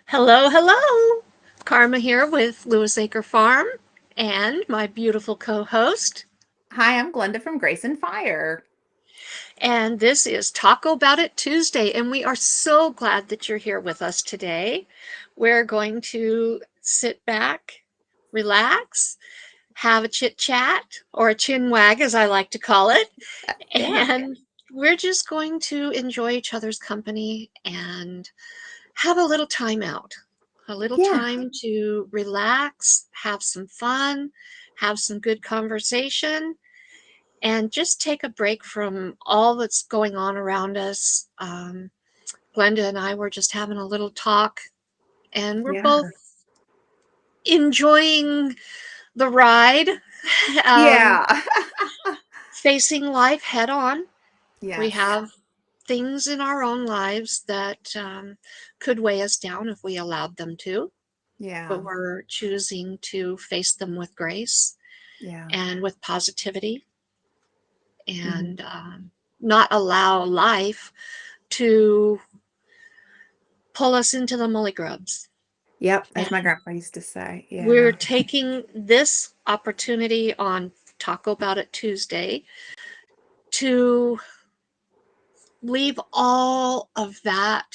Hello, hello. Karma here with Lewis Acre Farm and my beautiful co-host. Hi, I'm Glenda from Grace and Fire. And this is Taco Bout It Tuesday, and we are so glad that you're here with us today. We're going to sit back, relax, have a chit chat, or a chin wag, as I like to call it, Yeah, and we're just going to enjoy each other's company and have a little time out, a little yeah, time to relax, have some fun, have some good conversation, and just take a break from all that's going on around us. Glenda and I were just having a little talk, and we're both yeah, enjoying the ride, um, yeah. facing life head on. We Yes, have things in our own lives that could weigh us down if we allowed them to, yeah, but we're choosing to face them with grace yeah. and with positivity Hmm. and not allow life to pull us into the mully grubs. Yep, as my And grandpa used to say. we're Yeah, taking this opportunity on Talk About It Tuesday to leave all of that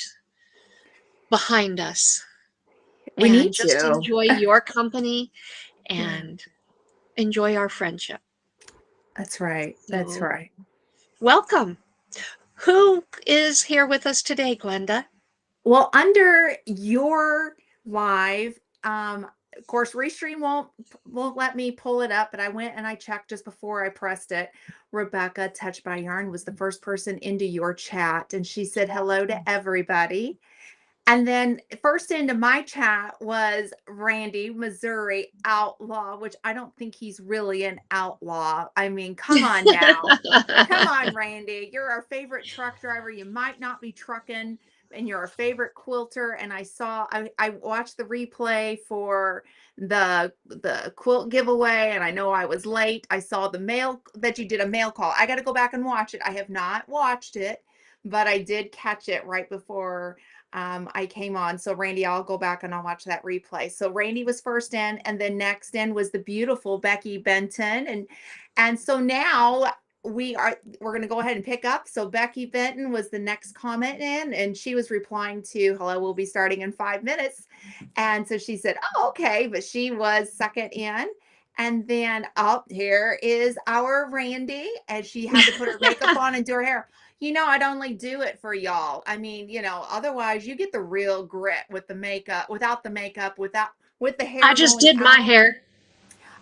behind us we need and just to. enjoy your company Yeah, and enjoy our friendship. that's right. That's So, right. welcome. Who is here with us today, Glenda? Well, under your live, of course, Restream won't let me pull it up, but I went and I checked just before I pressed it. Rebecca, Touched by Yarn, was the first person into your chat, and she said hello to everybody. And then first into my chat was Randy, Missouri Outlaw, which I don't think he's really an outlaw. I mean, come on now. Come on, Randy. You're our favorite truck driver. You might not be trucking, and you're our favorite quilter. And I watched the replay for the quilt giveaway, and I know I was late. I saw the mail that you did a mail call. I got to go back and watch it. I have not watched it, but I did catch it right before I came on. So Randy, I'll go back and I'll watch that replay. So Randy was first in, and then next in was the beautiful Becky Benton, and so now we're going to go ahead and pick up. So Becky Benton was the next comment in, and she was replying to hello, we'll be starting in 5 minutes. And so she said, oh, okay, but she was second in. And then up here is our Randy, and she had to put her makeup on and do her hair. I'd only do it for y'all. I mean, otherwise you get the real grit with the makeup, without the makeup, without with the I hair just going did my out. hair.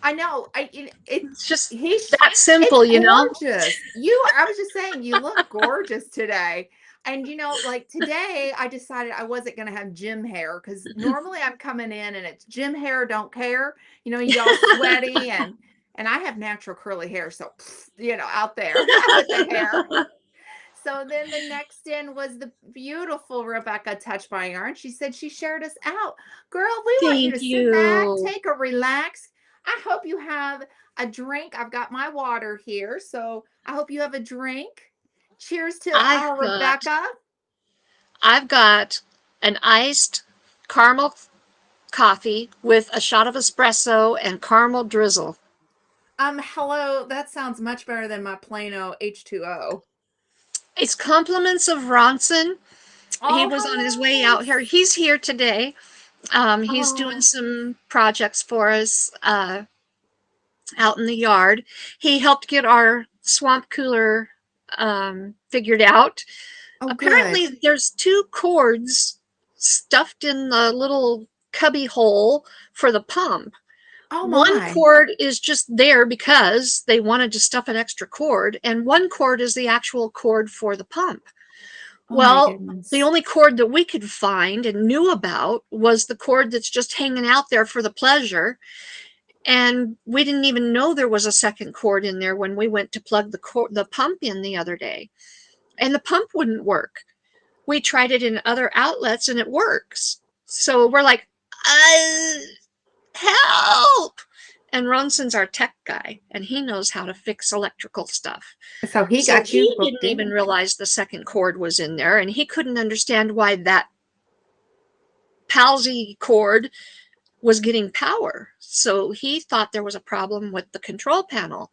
I know. It's just He's that it's simple, you know? gorgeous. I was just saying, you look gorgeous today. And like today, I decided I wasn't gonna have gym hair because normally I'm coming in and it's gym hair, don't care. You all sweaty and I have natural curly hair, so out there with the hair. So then the next in was the beautiful Rebecca Touch by Yarn. She said she shared us out. Girl, we want you Thank to sit back, you. take a relax. I hope you have a drink. I've got my water here, so I hope you have a drink. Cheers to I've our got Rebecca. I've got an iced caramel coffee with a shot of espresso and caramel drizzle. Hello. That sounds much better than my Plano H2O. It's compliments of Ronson. He Oh, was how on his way out here. nice. He's here today. He's doing Oh, some projects for us out in the yard. He helped get our swamp cooler figured out. oh, good. Apparently, there's two cords stuffed in the little cubby hole for the pump. Oh One my. cord is just there because they wanted to stuff an extra cord, and one cord is the actual cord for the pump. Oh my Well, the goodness. only cord that we could find and knew about was the cord that's just hanging out there for the pleasure. And we didn't even know there was a second cord in there when we went to plug the pump in the other day. And the pump wouldn't work. We tried it in other outlets and it works. So we're like, uh, help! And Ronson's our tech guy, and he knows how to fix electrical stuff. So he So got you he booked didn't even in. realize the second cord was in there, and he couldn't understand why that palsy cord was getting power. So he thought there was a problem with the control panel.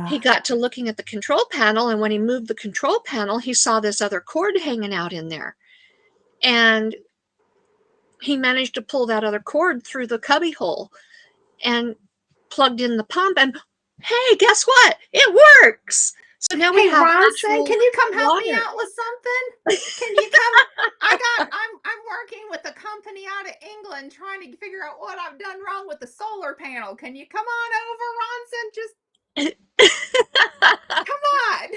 He Uh, got to looking at the control panel, and when he moved the control panel, he saw this other cord hanging out in there. And he managed to pull that other cord through the cubby hole and plugged in the pump. And hey, guess what? It works. So now we hey, have Ronson, actual can you come help me water. out with something? Can you come? I'm working with a company out of England trying to figure out what I've done wrong with the solar panel. Can you come on over, Ronson? Just come on.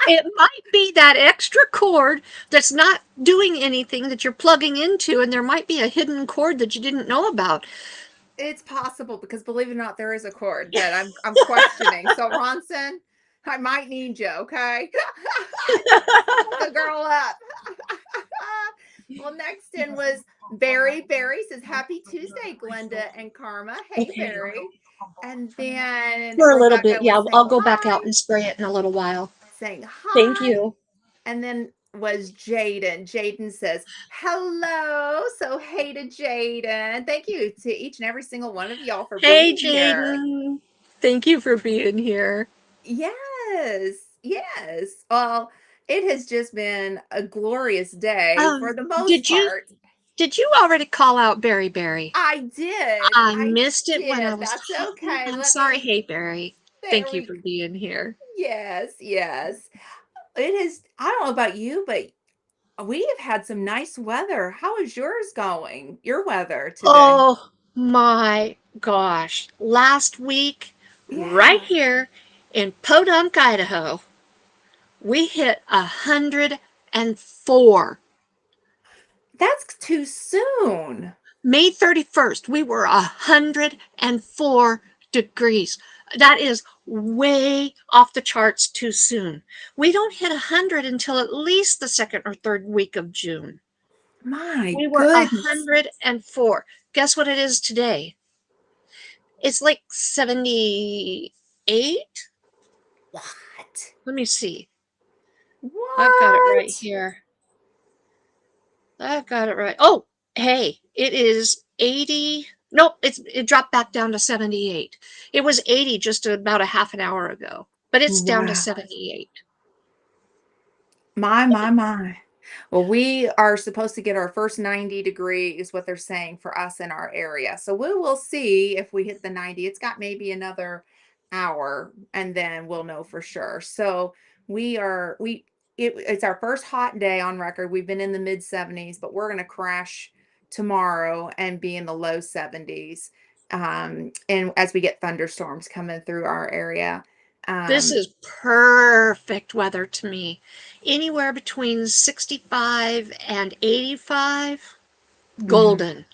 It might be that extra cord that's not doing anything that you're plugging into, and there might be a hidden cord that you didn't know about. It's possible because believe it or not, there is a chord that I'm questioning. So Ronson, I might need you, okay? Hook a girl up. Well, next in was Barry. Barry says, Happy Tuesday, Glenda and Karma. Hey, Okay. Barry. And then For a little bit. Rebecca Yeah, was I'll saying go back out hi, and spray it in a little while. saying Thank hi. you. And then was Jaden. Jaden says, Hello. So, hey to Jaden. Thank you to each and every single one of y'all for Hey, being here. Jaden. Thank you for being here. Yes, yes. Well, it has just been a glorious day for the most Did you part. did you already call out Berry Berry? I did. I I missed it when I did. was That's talking. okay. I'm Let sorry. me. Hey, Berry. There Thank you we for go. being here. Yes, yes. It is. I don't know about you, but we have had some nice weather. How is yours going? Your weather today? Oh my gosh. Last week, right Yeah, here in Podunk, Idaho, we hit 104. that's too soon. May 31st, we were 104 degrees. That is way off the charts too soon. We don't hit 100 until at least the second or third week of June. My We were goodness. 104. Guess what it is today? It's like 78. What? Let me see. I've got it right What? here. I've got it right. Oh, hey, it is 80. Nope, it dropped back down to 78. It was 80 just about a half an hour ago, but it's down to Wow. 78. My. Well, we are supposed to get our first 90 degrees, what they're saying for us in our area. So we will see if we hit the 90. It's got maybe another hour and then we'll know for sure. So it's our first hot day on record. We've been in the mid 70s, but we're going to crash tomorrow and be in the low 70s. And as we get thunderstorms coming through our area. This Um, is perfect weather to me. Anywhere between 65 and 85, mhm, golden.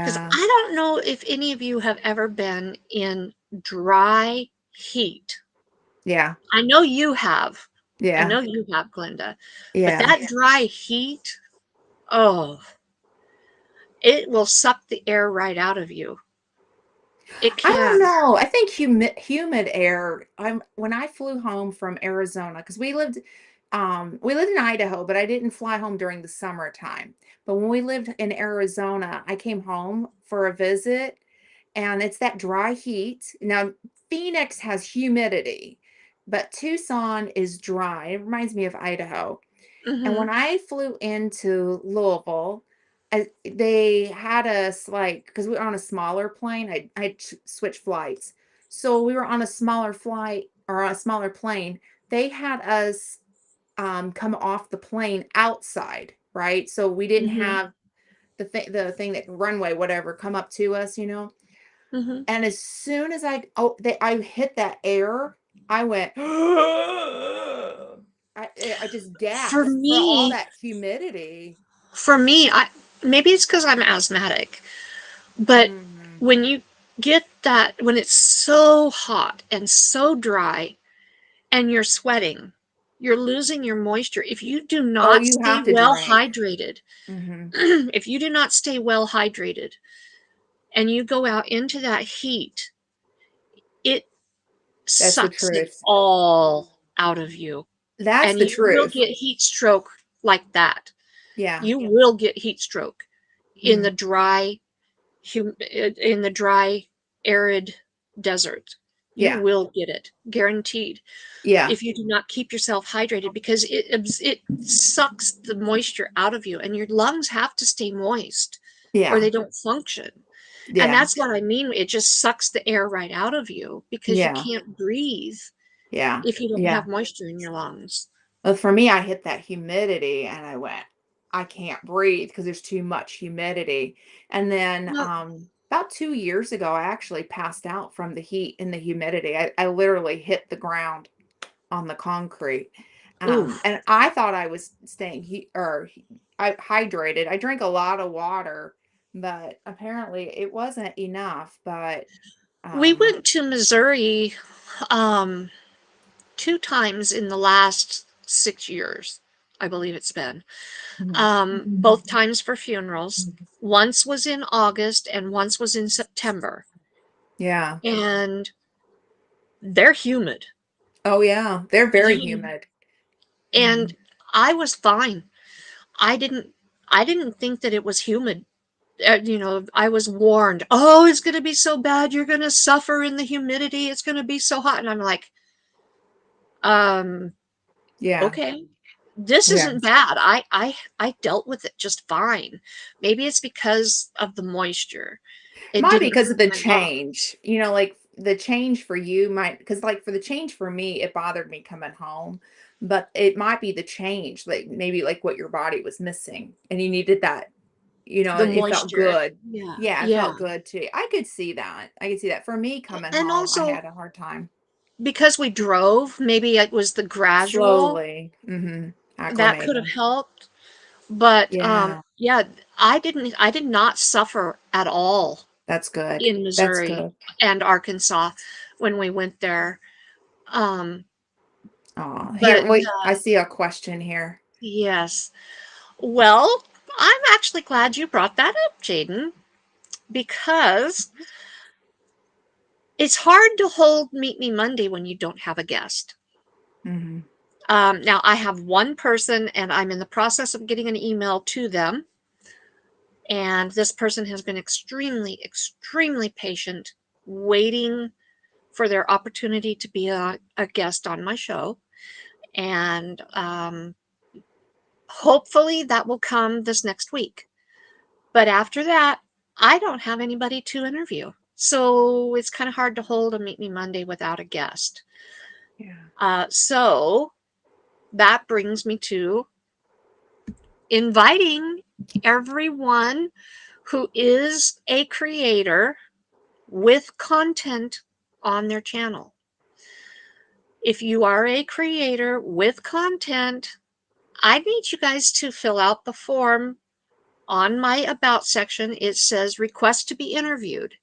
Because yeah. I don't know if any of you have ever been in dry heat. Yeah. I know you have. I Yeah. know you have, Glenda. But Yeah. that dry heat, oh, it will suck the air right out of you. It I don't can. know. I think humid air. When I flew home from Arizona, because we lived in Idaho, but I didn't fly home during the summertime. But when we lived in Arizona, I came home for a visit and it's that dry heat. Now, Phoenix has humidity, but Tucson is dry. It reminds me of Idaho. And Hmm. when I flew into Louisville, they had us like because we were on a smaller plane. I switched flights, so we were on a smaller flight or a smaller plane. They had us come off the plane outside, right? So we didn't Hmm. have the thing that runway whatever come up to us, you know. Hmm. And as soon as I hit that air, I went. I just For gasped for all me, that humidity. for me, I maybe it's because I'm asthmatic, but Mhm. when you get that, when it's so hot and so dry and you're sweating, you're losing your moisture. If you do Oh, not you stay have to well drink. hydrated, Mhm. if you do not stay well hydrated and you go out into that heat, it That's the sucks it truth. all out of you. That's And the you will truth. get heat stroke like that. Yeah. You will get heat stroke. in the Mhm. dry, in the dry, arid desert. You Yeah. will get it, guaranteed, Yeah. if you do not keep yourself hydrated, because it sucks the moisture out of you, and your lungs have to stay moist or Yeah. they don't function. And Yeah. that's what I mean. It just sucks the air right out of you because you Yeah. can't breathe Yeah. if you don't Yeah. have moisture in your lungs. Well, for me, I hit that humidity and I went, I can't breathe because there's too much humidity. And then Well, about 2 years ago, I actually passed out from the heat and the humidity. I literally hit the ground on the concrete. oof. And I thought I was staying hydrated. I drank a lot of water, but apparently it wasn't enough. But We um, went to Missouri um 2 times in the last 6 years, I believe it's been. mhm, Both times for funerals. Once was in August and once was in September. yeah. And they're humid. Oh, yeah. They're very You humid. and I was fine. I didn't I didn't think that it was humid. I was warned, "Oh, it's going to be so bad. You're going to suffer in the humidity. It's going to be so hot." And I'm like, um, Yeah. okay. This Yeah. isn't bad. I dealt with it just fine. Maybe it's because of the moisture. It Might be didn't because of hurt the my lungs. change, like, the change for you might because, like, for the change for me, it bothered me coming home, but it might be the change, like, maybe, like, what your body was missing, and you needed that, The and it felt moisture. good. Yeah. Yeah, it Yeah. felt good too. I could see that. I could see that. For me coming And home, I also had a hard time. because we drove, maybe it was the gradual Slowly. that could have Acclimating. helped. But Yeah, yeah, I did not suffer at all that's good. in That's Missouri good. and Arkansas when we went there. Um, Aw, here, but wait, I see a question here. yes. Well, I'm actually glad you brought that up, Jaden, because it's hard to hold Meet Me Monday when you don't have a guest. Mhm. Now, I have one person, and I'm in the process of getting an email to them. And this person has been extremely, extremely patient, waiting for their opportunity to be a guest on my show. And hopefully that will come this next week. But after that, I don't have anybody to interview. So it's kind of hard to hold a Meet Me Monday without a guest. Yeah. So that brings me to inviting everyone who is a creator with content on their channel. If you are a creator with content, I need you guys to fill out the form on my About section. It says request to be interviewed.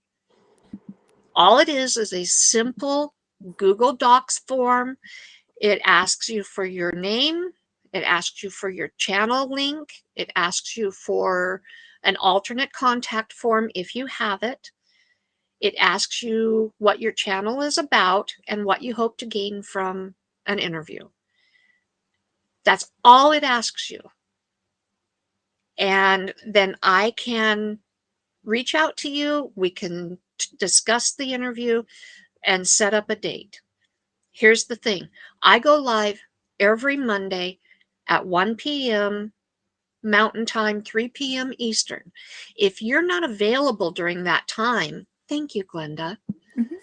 All it is a simple Google Docs form. It asks you for your name, it asks you for your channel link, it asks you for an alternate contact form if you have it. It asks you what your channel is about and what you hope to gain from an interview. That's all it asks you. And then I can reach out to you. We can discuss the interview and set up a date. Here's the thing, I go live every Monday at 1 p.m. Mountain Time, 3 p.m. Eastern. If you're not available during that time, thank you, Glenda. Mhm.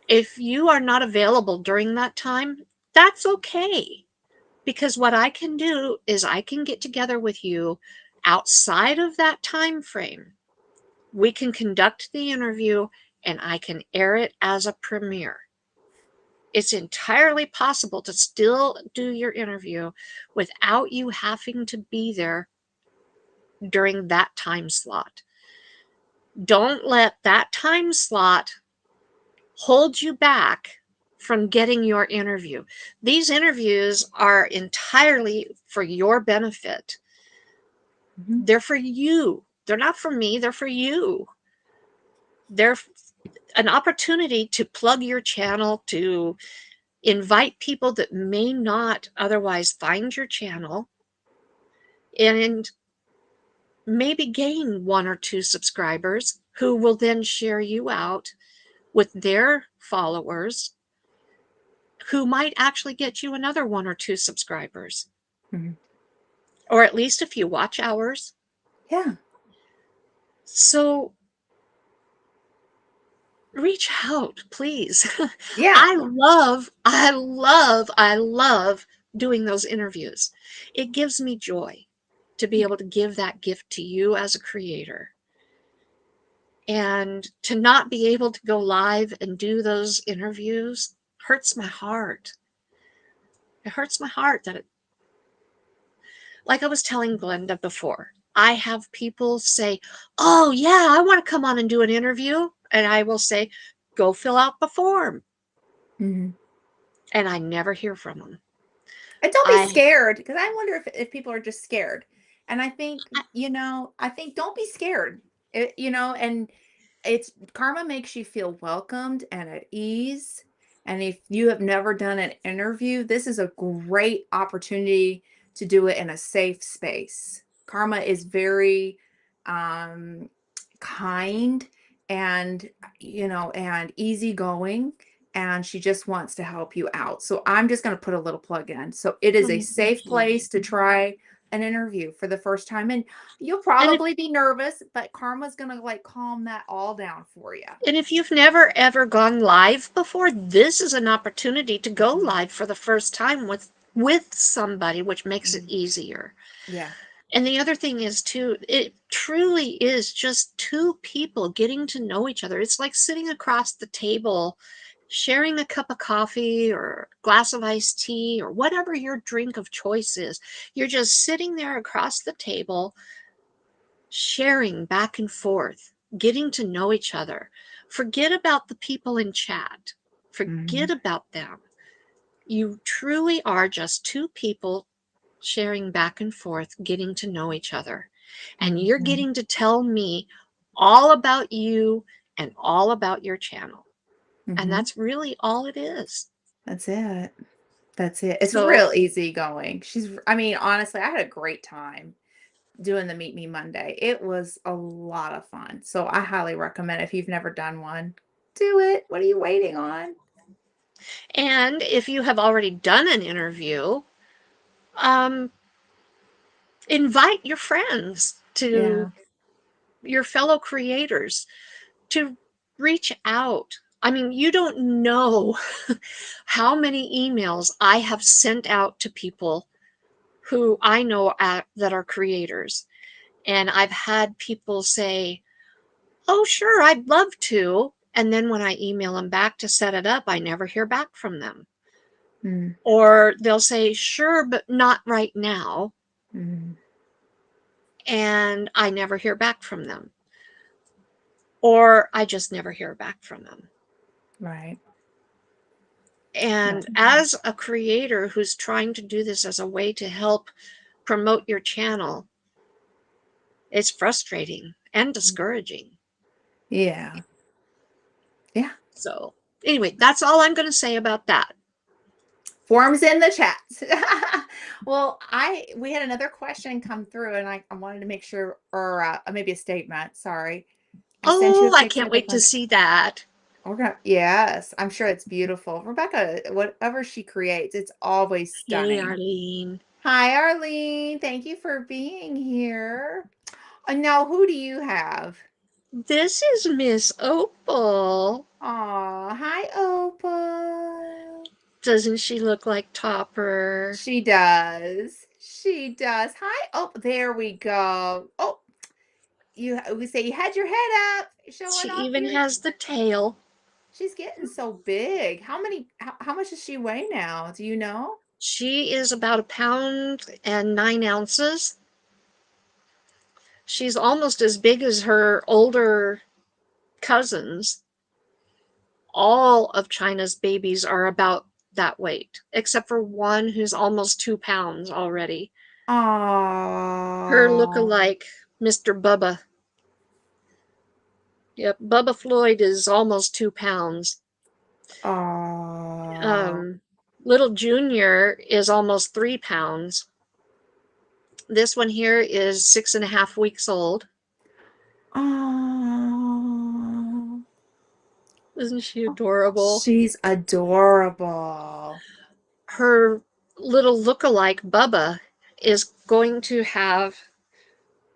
If you are not available during that time, that's okay. Because what I can do is I can get together with you outside of that time frame. We can conduct the interview and I can air it as a premiere. It's entirely possible to still do your interview without you having to be there during that time slot. Don't let that time slot hold you back from getting your interview. These interviews are entirely for your benefit. Mhm. They're for you. They're not for me, they're for you. They're an opportunity to plug your channel, to invite people that may not otherwise find your channel, and maybe gain 1 or 2 subscribers who will then share you out with their followers who might actually get you another 1 or 2 subscribers, Mhm. or at least a few watch hours. Yeah. So reach out, please. Yeah. I love doing those interviews. It gives me joy to be able to give that gift to you as a creator. And to not be able to go live and do those interviews hurts my heart. It hurts my heart that like I was telling Glenda before, I have people say, "Oh, yeah, I want to come on and do an interview." And I will say, "Go fill out the form." Mhm. And I never hear from them. And don't be I, scared, because I wonder if people are just scared. And I think, I I think don't be scared. And it's karma makes you feel welcomed and at ease. And if you have never done an interview, this is a great opportunity to do it in a safe space. Karma is very um kind and and easygoing, and she just wants to help you out. So I'm just going to put a little plug in. So it is a thank safe you. place to try an interview for the first time, and you'll And if probably be nervous, but karma's going to like calm that all down for you. and if you've never ever gone live before, this is an opportunity to go Mhm. live for the first time with somebody, which makes it Mhm. easier. Yeah. And the other thing is too, it truly is just 2 people getting to know each other. It's like sitting across the table, sharing a cup of coffee or a glass of iced tea or whatever your drink of choice is. You're just sitting there across the table, sharing back and forth, getting to know each other. Forget about the people in chat. Forget Mhm. about them. You truly are just 2 people sharing back and forth, getting to know each other. And you're Mhm. getting to tell me all about you and all about your channel. And Mhm. that's really all it is. That's it. That's it. It's So, real easy going. I mean, honestly, I had a great time doing the Meet Me Monday. It was a lot of fun. So I highly recommend, if you've never done one, do it. What are you waiting on? and if you have already done an interview, um, invite your friends to Yeah. your fellow creators to reach out. I mean, you don't know how many emails I have sent out to people who I know that are creators. And I've had people say, "Oh, sure, I'd love to." And then when I email them back to set it up, I never hear back from them. Mm, Or they'll say, "Sure, but not right now." mm, And I never hear back from them. Or I just never hear back from them. right. No. And as a creator who's trying to do this as a way to help promote your channel, it's frustrating and discouraging. Yeah. Yeah. So, anyway, that's all I'm going to say about that. Forms in the chat. Well, I we had another question come through, and I wanted to make sure, or maybe a statement. Sorry. I sent you a Oh, I picture can't of the wait to bunch. see that. Yes, I'm sure it's beautiful. Rebecca, whatever she creates, it's always Hey, stunning. Arlene. Hi, Arlene. Thank you for being here. Now, who do you have? This is Miss Opal. Aw, hi, Opal. Doesn't she look like Topper? She does. She does. Hi. Oh, there we go. Oh, we say you had your head up, She showing off even your. has the tail. She's getting so big. How much does she weigh now? Do you know? She is about 1 pound and 9 ounces. She's almost as big as her older cousins. All of China's babies are about that weight, except for one who's almost 2 pounds already. Her Aw. look-alike, Mr. Bubba. Yep, Bubba Floyd is almost 2 pounds. Aw. Um, Little Junior is almost 3 pounds. This one here is 6.5 weeks old. Oh, Isn't she adorable? she's adorable. Her little look-alike, Bubba, is going to have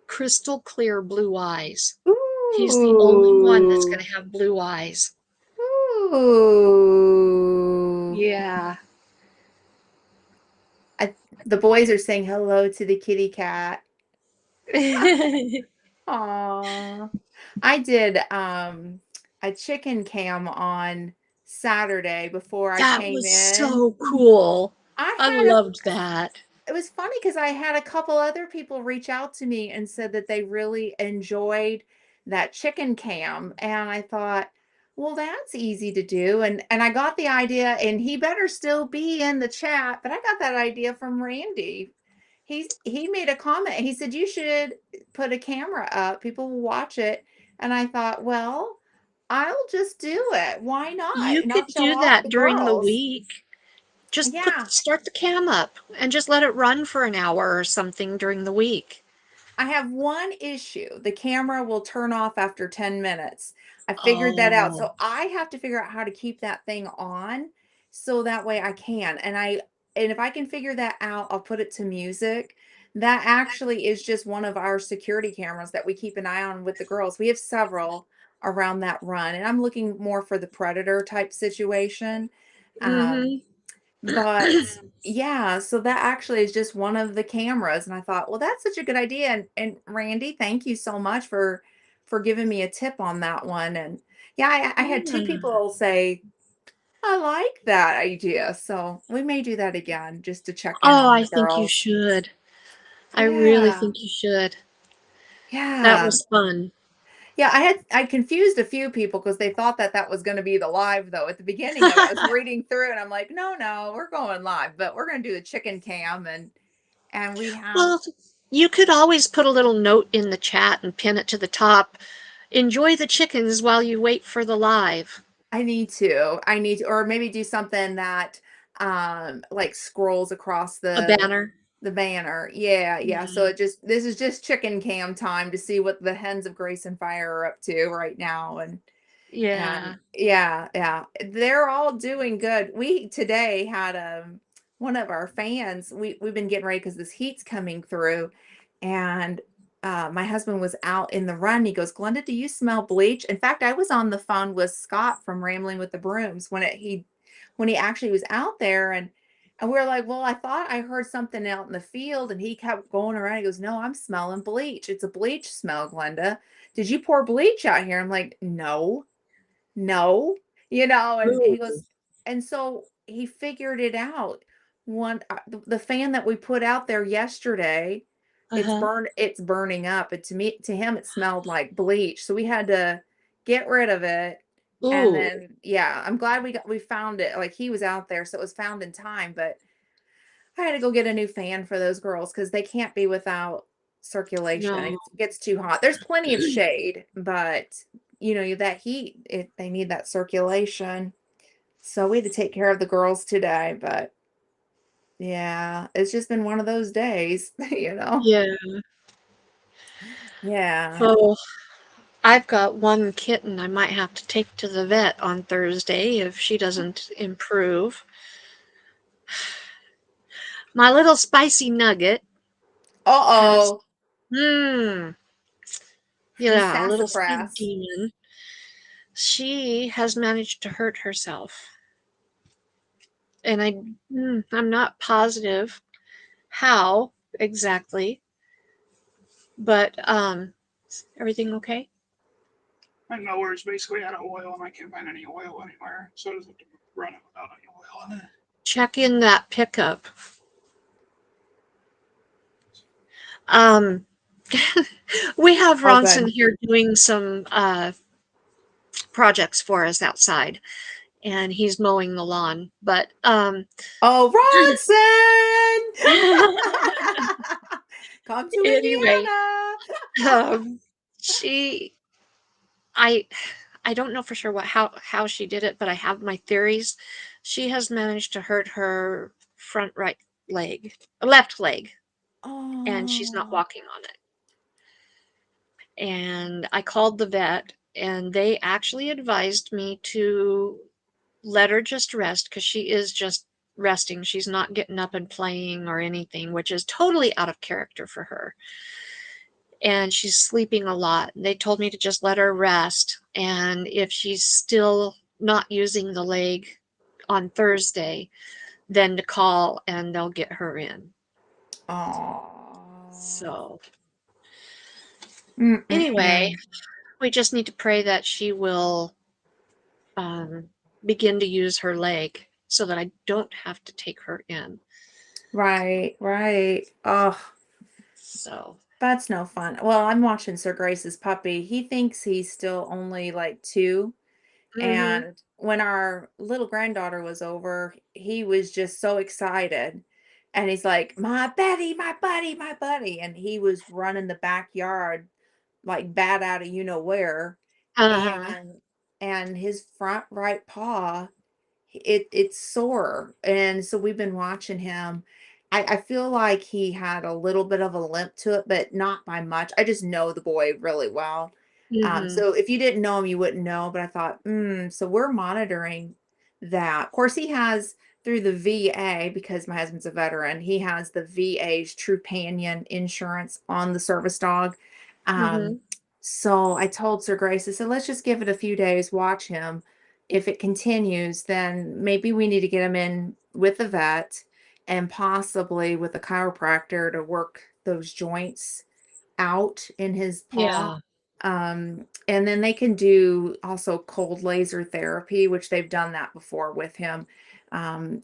crystal clear blue eyes. He's the only one that's Ooh. going to have blue eyes. Ooh. Yeah. I, the boys are saying hello to the kitty cat. Aw. I did a chicken cam on Saturday before I That came was in. so cool. I I had a loved that. It was funny because I had a couple other people reach out to me and said that they really enjoyed that chicken cam, and I thought, "Well, that's easy to do," and I got the idea, and he better still be in the chat, but I got that idea from Randy. He made a comment, he said, "You should put a camera up, people will watch it," and I thought, "Well, I'll just do it. Why You not? could Not show do off that the during the girls." week. Just Yeah. start the cam up and just let it run for an hour or something during the week. I have one issue. The camera will turn off after 10 minutes. I figured that out. Oh. So I have to figure out how to keep that thing on so that way I can. And if I can figure that out, I'll put it to music. That actually is just one of our security cameras that we keep an eye on with the girls. We have several around that run, and I'm looking more for the predator type situation. Um, Mm-hmm. but yeah, so that actually is just one of the cameras, and I thought, "Well, that's such a good idea," and Randy, thank you so much for giving me a tip on that one, and yeah, I had 2 Yeah. people say, "I like that idea," so we may do that again just to check in Oh, on I the think you girls. should. I really Yeah, think you should. That yeah. was fun. Yeah, I confused a few people because they thought that that was gonna be the live, though. At the beginning of it, I was reading through and I'm like, "No, no, we're going live, but we're gonna do the chicken cam," and we have Well, you could always put a little note in the chat and pin it to the top. Enjoy the chickens while you wait for the live. I need to, or maybe do something that, like, scrolls across A banner. the banner. Yeah, yeah, so Yeah. it just this is just chicken cam time to see what the hens of Grace and Fire are up to right now, and Yeah. yeah, yeah, they're all doing good. We today had, one of our fans, we've been getting ready because this heat's coming through, and, my husband was out in the run, he goes, "Glenda, do you smell bleach?" In fact, I was on the phone with Scott from Rambling with the Brooms when he actually was out there, and we are like, "Well, I thought I heard something out in the field," and he kept going around, he goes, "No, I'm smelling bleach. It's a bleach smell, Glenda. Did you pour bleach out here?" I'm like, "No." No, and he Ooh. goes, and so he figured it out. The fan that we put out there yesterday, Uh-huh. it's burning up, and to him, it smelled like bleach, so we had to get rid of it, and Ooh. then yeah, I'm glad we found it, like, he was out there, so it was found in time, but I had to go get a new fan for those girls because they can't be without circulation. No. It gets too hot. There's plenty of shade, but that heat, they need that circulation. So we had to take care of the girls today, but yeah, it's just been one of those days, you know? Yeah. Yeah. Oh, I've got one kitten I might have to take to the vet on Thursday if she doesn't improve. My little spicy nugget has, Uh-oh. hmm, She's yeah, a little sweet sassafras. demon. She has managed to hurt herself. And I'm not positive how exactly, but everything okay? I know where it's basically out of oil and I can't find any oil anywhere. So I just have to run it without any oil in it. Check in that pickup. Um, we have Oh, Ronson good. here doing some projects for us outside, and he's mowing the lawn. But Oh, Ronson! Come to anyway, Indiana. um, she, I, I don't know for sure how she did it, but I have my theories. She has managed to hurt her front right leg, left leg. and she's not Oh. walking on it. And I called the vet, and they actually advised me to let her just rest because she is just resting. She's not getting up and playing or anything, which is totally out of character for her. And she's sleeping a lot. They told me to just let her rest. And if she's still not using the leg on Thursday, then to call and they'll get her in. Oh. So, anyway, Mm-mm-mm. we just need to pray that she will um, begin to use her leg so that I don't have to take her in. Right, right. Oh, So, that's no fun. Well, I'm watching Sir Grace's puppy. He thinks he's still only like 2. mm-hmm, And when our little granddaughter was over, he was just so excited. And he's like, my Betty, my buddy, my buddy. And he was running the backyard like bat out of you know where. uh-huh, And his front right paw, it's sore. And so we've been watching him. I feel like he had a little bit of a limp to it, but not by much. I just know the boy really well. mm-hmm, So if you didn't know him, you wouldn't know. But I thought, so we're monitoring that. Of course, he has through the VA because my husband's a veteran. He has the VA's Trupanion insurance on the service dog. mm-hmm. Um, so I told Sir Grace, I said, let's just give it a few days, watch him. If it continues, then maybe we need to get him in with the vet and possibly with a chiropractor to work those joints out in his paw. Yeah, And then they can do also cold laser therapy, which they've done that before with him.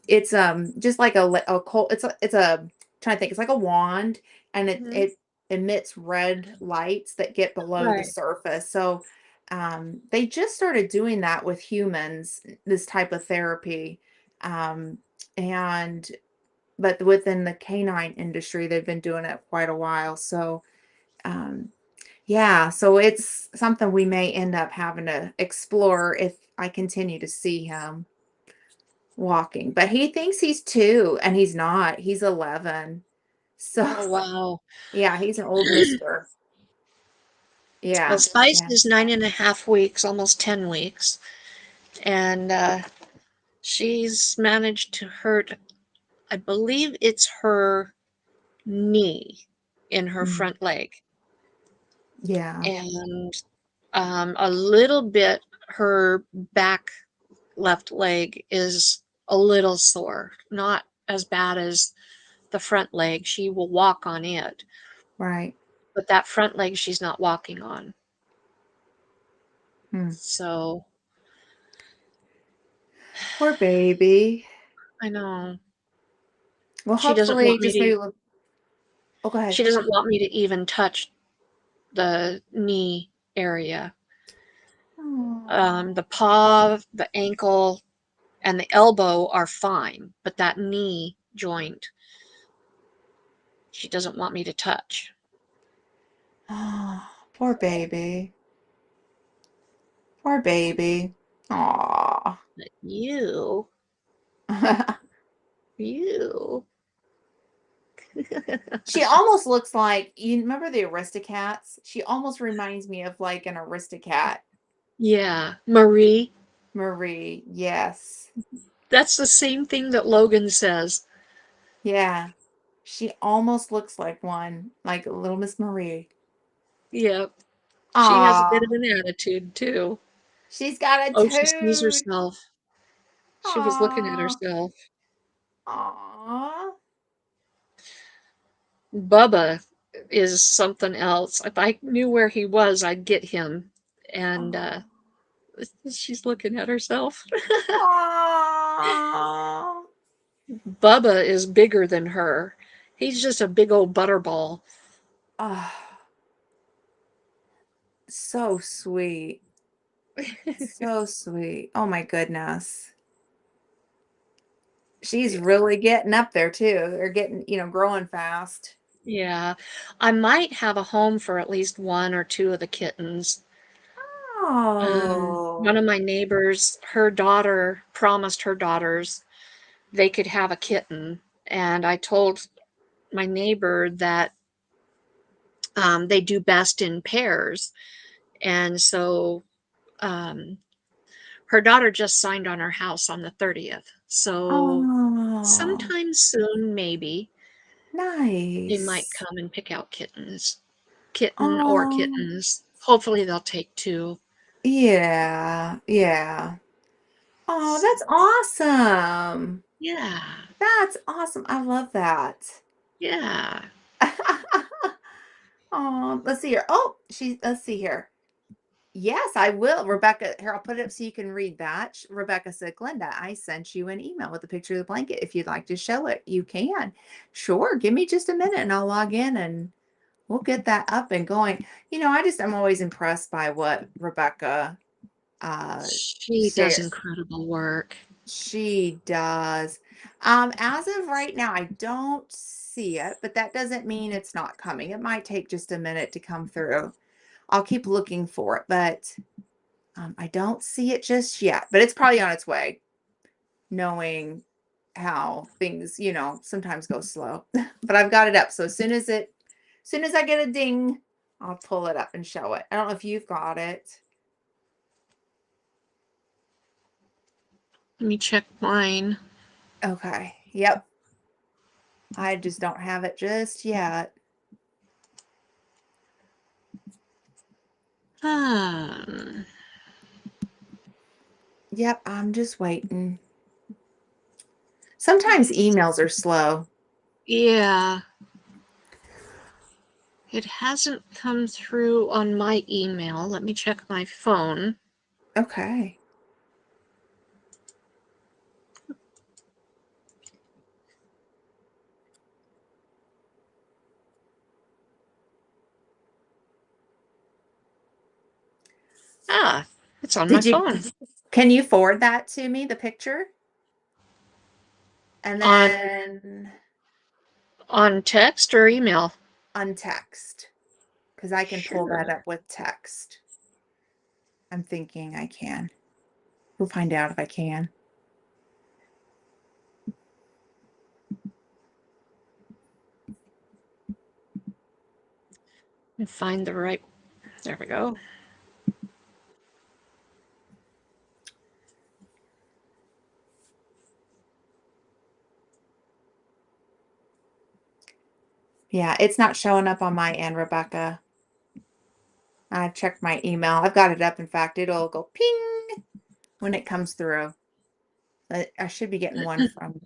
It's just like a cold. It's a trying to think. It's like a wand, and it mm-hmm. it emits red lights that get below the Right. surface. So they just started doing that with humans. This type of therapy, um, and but within the canine industry, they've been doing it quite a while. So um, yeah, so it's something we may end up having to explore if I continue to see him walking. But he thinks he's 2 and he's not. He's 11. So, Oh, wow. yeah, he's an old mister. Well, Yeah. Spice Yeah. is 9.5 weeks, almost 10 weeks. And she's managed to hurt, I believe it's her knee in her Mm, front leg. yeah. And a little bit her back left leg is a little sore, not as bad as the front leg. She will walk on it, Right. but that front leg she's not walking on. Hmm. So Poor baby. I know Well, she doesn't hopefully want me just maybe to. look. Oh, go ahead. She doesn't want me to even touch the knee area. Oh. The paw, the ankle, and the elbow are fine, but that knee joint, she doesn't want me to touch. Oh, poor baby. Poor baby. Aw. But you, She almost looks like you remember the Aristocats? She almost reminds me of like an Aristocat. yeah, Marie. Marie, yes. That's the same thing that Logan says. Yeah. She almost looks like one, like little Miss Marie. Yep, she has a bit Aw, of an attitude too. she's got a Oh, she sees toad. herself. She was looking at Aw, herself. aw. Bubba is something else. If I knew where he was, I'd get him. And Aw. she's looking at herself. Aw. Bubba is bigger than her. He's just a big old butterball. Ah, so sweet. So sweet. Oh my goodness. She's Yeah. really getting up there too. They're getting, growing fast. Yeah. I might have a home for at least one or two of the kittens. One Oh. of my neighbors, her daughter promised her daughters they could have a kitten. And I told my neighbor that they do best in pairs. And so her daughter just signed on her house on the 30th. So Oh, sometime soon, maybe, they might nice. come and pick out kitten or Oh, kittens. Hopefully they'll take two. yeah, yeah. Oh, So, that's awesome. yeah, That's awesome. I love that. yeah. Oh, let's see here. Oh, let's see here. Yes, I will. Rebecca, here, I'll put it up so you can read that. Rebecca said, Glenda, I sent you an email with a picture of the blanket. If you'd like to show it, you can. Sure, give me just a minute and I'll log in and we'll get that up and going. I'm always impressed by what Rebecca She does shares. incredible work. She does. As of right now, I don't see it, but that doesn't mean it's not coming. It might take just a minute to come through. I'll keep looking for it, but I don't see it just yet. But it's probably on its way, knowing how things, sometimes go slow. But I've got it up. So as soon as I get a ding, I'll pull it up and show it. I don't know if you've got it. Let me check mine. Okay. Yep. I just don't have it just yet. Um, Yep, I'm just waiting. Sometimes emails are slow. yeah, it hasn't come through on my email. Let me check my phone. Okay. Ah, it's on my Did you phone. can you forward that to me, the picture? And On then on text or email? on text, because I can pull that Sure. up with text. I'm thinking I can. We'll find out if I can. And find the right. There we go. Yeah, it's not showing up on my end, Rebecca. I checked my email. I've got it up. In fact, it'll go ping when it comes through. I should be getting one from.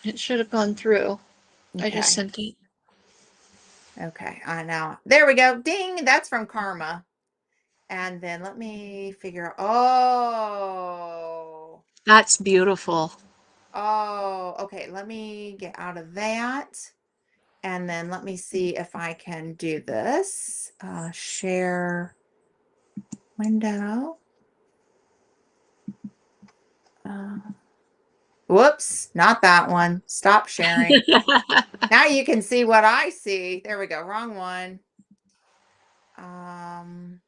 It should have gone through. I just Okay. sent it. Okay. I know. There we go. Ding. That's from Karma. And then let me figure out. Oh. That's beautiful. Oh, okay. Let me get out of that. And then let me see if I can do this. Share window. Uh, whoops, not that one. Stop sharing. Now you can see what I see. There we go. Wrong one. Um,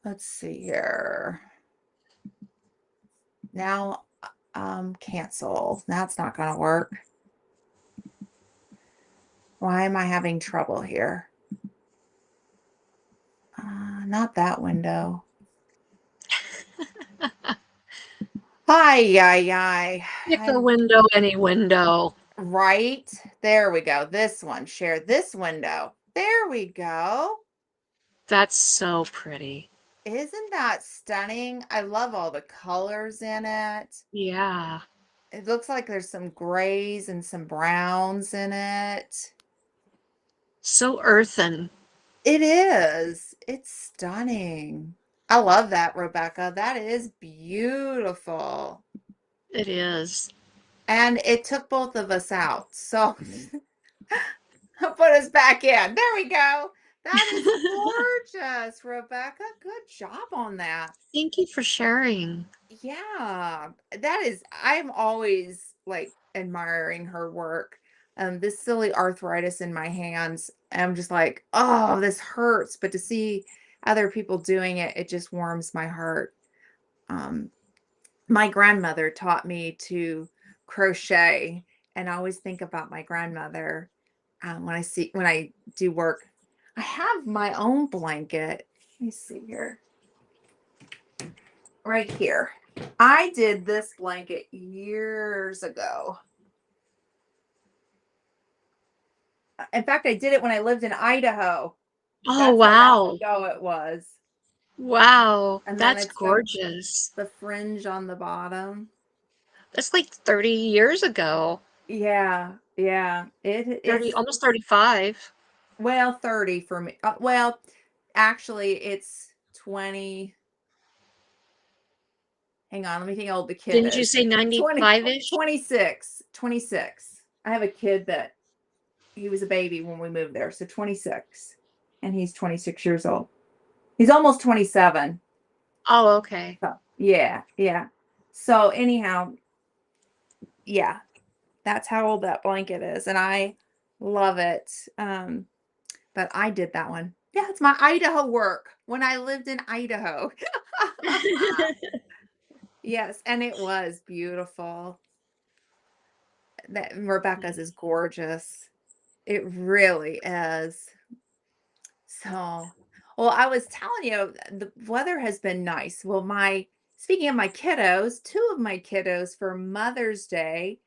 let's see here. Now, cancel. That's not going to work. Why am I having trouble here? Not that window. Hi, hi. Pick a window, any window. Right. There we go. This one. Share this window. There we go. That's so pretty. Isn't that stunning? I love all the colors in it. Yeah. It looks like there's some grays and some browns in it. So earthen. It is. It's stunning. I love that, Rebecca. That is beautiful. It is. And it took both of us out. So put us back in. There we go. That is gorgeous, Rebecca. Good job on that. Thank you for sharing. Yeah, I'm always like admiring her work. This silly arthritis in my hands, I'm just like, oh, this hurts. But to see other people doing it, it just warms my heart. Um, my grandmother taught me to crochet, and I always think about my grandmother when I do work. I have my own blanket. Let me see here. Right here. I did this blanket years ago. In fact, I did it when I lived in Idaho. Oh, That's how long wow. ago it was. Wow. And then That's it's got gorgeous. the fringe on the bottom. That's like 30 years ago. Yeah, yeah. 30, It's almost 35. well 30 for me. Well, actually it's 20. Hang on, let me think how old the kid Didn't you is. say 20, 95-ish? 26, 26. I have a kid that he was a baby when we moved there, so 26. And he's 26 years old. He's almost 27. Oh, okay. So, yeah, yeah. So anyhow, yeah, that's how old that blanket is, and I love it. But I did that one. Yeah, it's my Idaho work when I lived in Idaho. Yes, and it was beautiful. That Rebecca's is gorgeous. It really is. So, well, I was telling you, the weather has been nice. Well, speaking of my kiddos, two of my kiddos for Mother's Day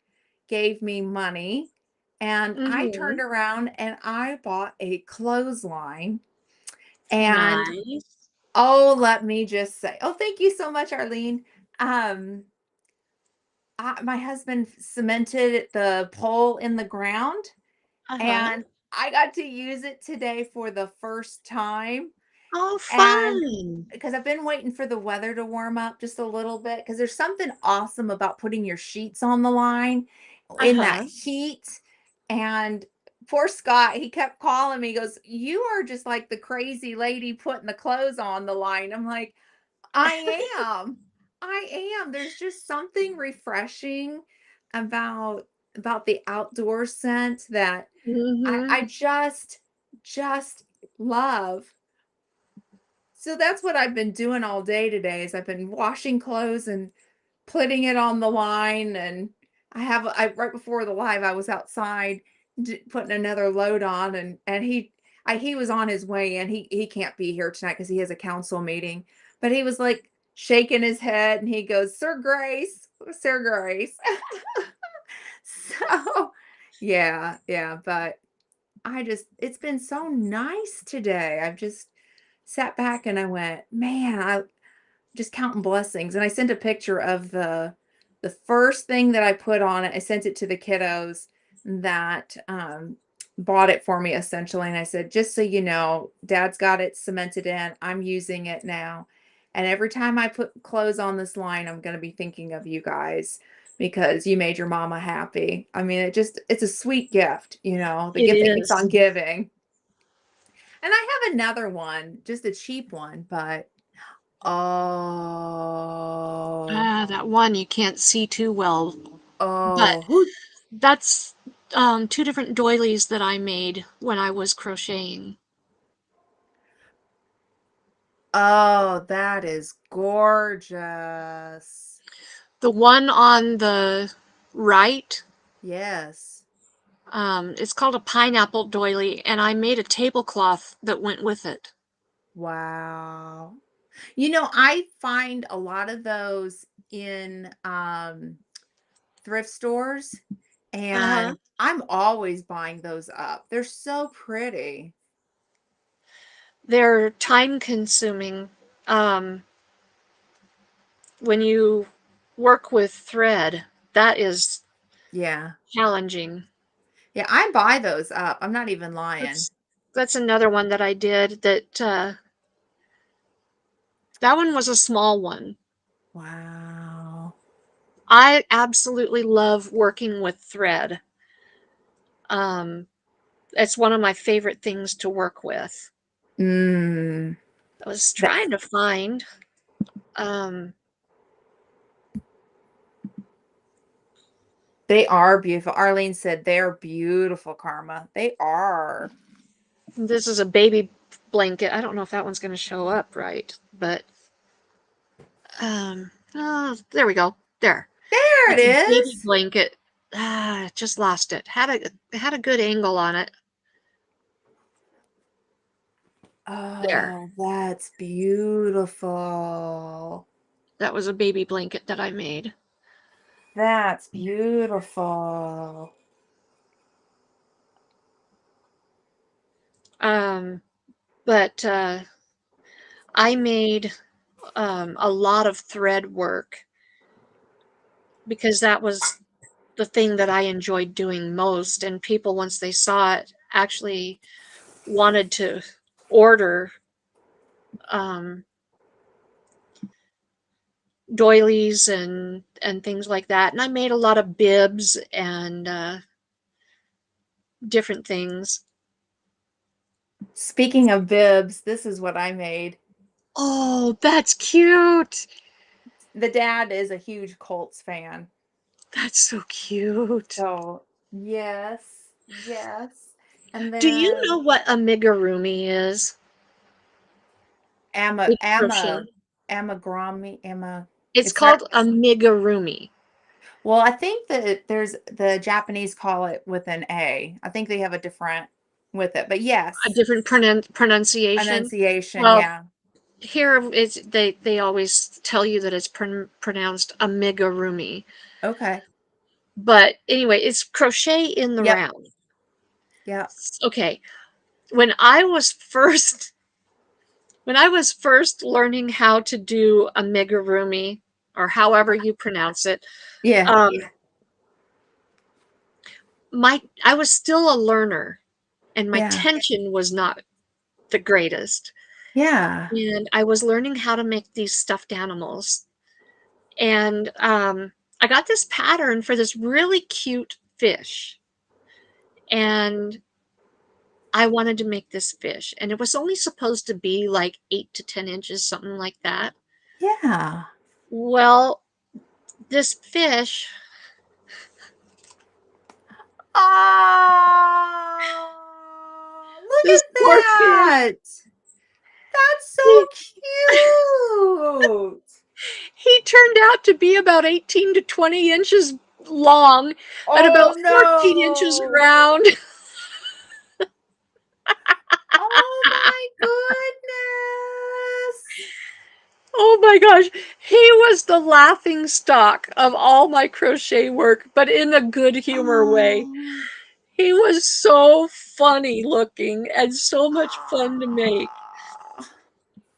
gave me money, and I turned Mhm. around and I bought a clothesline. And Nice. oh, let me just say, oh, thank you so much, Arlene. Um, my husband cemented the pole in the ground, Uh-huh. and I got to use it today for the first time. Oh, And fun. because I've been waiting for the weather to warm up just a little bit, because there's something awesome about putting your sheets on the line in that Uh-huh. heat. And poor Scott, he kept calling me, he goes, "You are just like the crazy lady putting the clothes on the line." I'm like, I am. I am. There's just something refreshing about the outdoor scent that I Mhm. just love. So that's what I've been doing all day today is I've been washing clothes and putting it on the line. And I right before the live I was outside putting another load on, and he was on his way in. He can't be here tonight because he has a council meeting, but he was like shaking his head and he goes, "Sir Grace, Sir Grace." So yeah, yeah, but it's been so nice today. I've just sat back and I went, man, I just counting blessings. And I sent a picture of the first thing that I put on it. I sent it to the kiddos that bought it for me essentially. And I said, just so you know, Dad's got it cemented in. I'm using it now. And every time I put clothes on this line, I'm going to be thinking of you guys because you made your mama happy. I mean, it's a sweet gift, the It gift that keeps is. on giving. And I have another one, just a cheap one, but oh, Ah, that one you can't see too well, but oh, who that's two different doilies that I made when I was crocheting. oh, that is gorgeous. The one on the right, Yes. it's called a pineapple doily, and I made a tablecloth that went with it. Wow. I find a lot of those in thrift stores, Uh-huh. and I'm always buying those up. They're so pretty. They're time consuming. Um, when you work with thread, that is Yeah. challenging. Yeah, I buy those up. I'm not even lying. That's another one that I did that one was a small one. Wow. I absolutely love working with thread. Um, it's one of my favorite things to work with. Mm. I was trying to find, um, They are beautiful. Arlene said they're beautiful, Karma. They are. this is a baby blanket. I don't know if that one's going to show up right, but oh, there we go. There. There it That's a baby is. blanket. Just lost it. Had a good angle on it. There. Oh, that's beautiful. That was a baby blanket that I made. That's beautiful. But I made a lot of thread work because that was the thing that I enjoyed doing most. And people, once they saw it, actually wanted to order um, doilies and things like that. And I made a lot of bibs and different things. Speaking of bibs, this is what I made. Oh, that's cute. The dad is a huge Colts fan. That's so cute. So, yes, yes. And Do you then know what amigurumi is? Ama With Ama crochet. Amagurumi, Ama It's it's not called amigurumi. well, I think that there's the Japanese call it with an A. I think they have a different with it, but A yes, different pronunciation. pronunciation, Well, yeah. here it's they always tell you that it's pronounced amigurumi. Okay. But anyway, it's crochet in the Yep. round. Yep. Okay. When I was first when I was first learning how to do amigurumi, or however you pronounce it, Yeah. um, I was still a learner, and my Yeah. tension was not the greatest. Yeah. And I was learning how to make these stuffed animals. And I got this pattern for this really cute fish. And I wanted to make this fish. And it was only supposed to be like 8 to 10 inches, something like that. Yeah. Well, this fish, Oh, look this at poor fish, that. That's so he, cute. he turned out to be about 18 to 20 inches long and Oh about 14 inches no. round. Oh my goodness. Oh my gosh, he was the laughing stock of all my crochet work, but in a good humor way. Oh. He was so funny looking and so much fun to make Ah.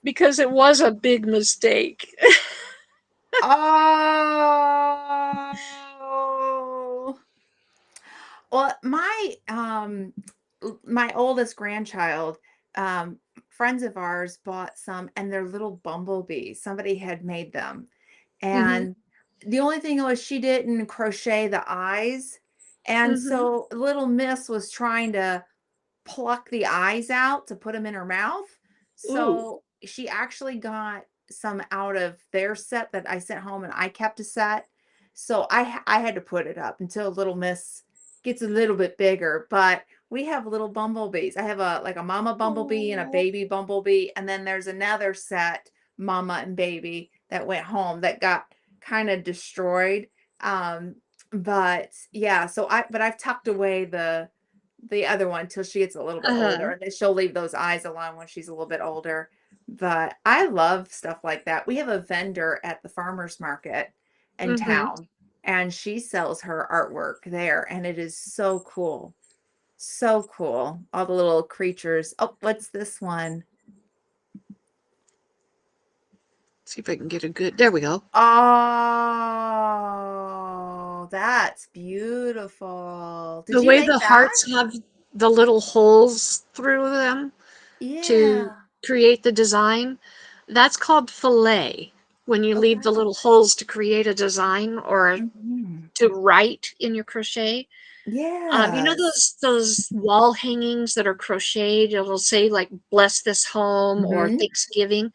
because it was a big mistake. Oh. Well, my oldest grandchild, friends of ours bought some and they're little bumblebees. Somebody had made them. Mhm. And the only thing was she didn't crochet the eyes. And Mhm. so little miss was trying to pluck the eyes out to put them in her mouth. Ooh. So she actually got some out of their set that I sent home and I kept a set. So I had to put it up until little miss gets a little bit bigger, but we have little bumblebees. I have a like a mama bumblebee and a Oh. baby bumblebee and then there's another set mama and baby that went home that got kind of destroyed. Um but yeah, but I've tucked away the other one till she gets a little bit older, Uh-huh. and then she'll leave those eyes alone when she's a little bit older. But I love stuff like that. We have a vendor at the farmer's market in Mhm. town, and she sells her artwork there, and it is so cool. So cool. All the little creatures. Oh, what's this one? See if I can get a good. There we go. Oh, that's beautiful. Did The you way make the that? hearts have the little holes through them to Yeah. create the design, that's called fillet. When you leave the Okay. little holes to create a design or Mhm. to write in your crochet. You know Yes. those wall hangings that are crocheted? It'll say like "Bless this home" or Mhm. Thanksgiving.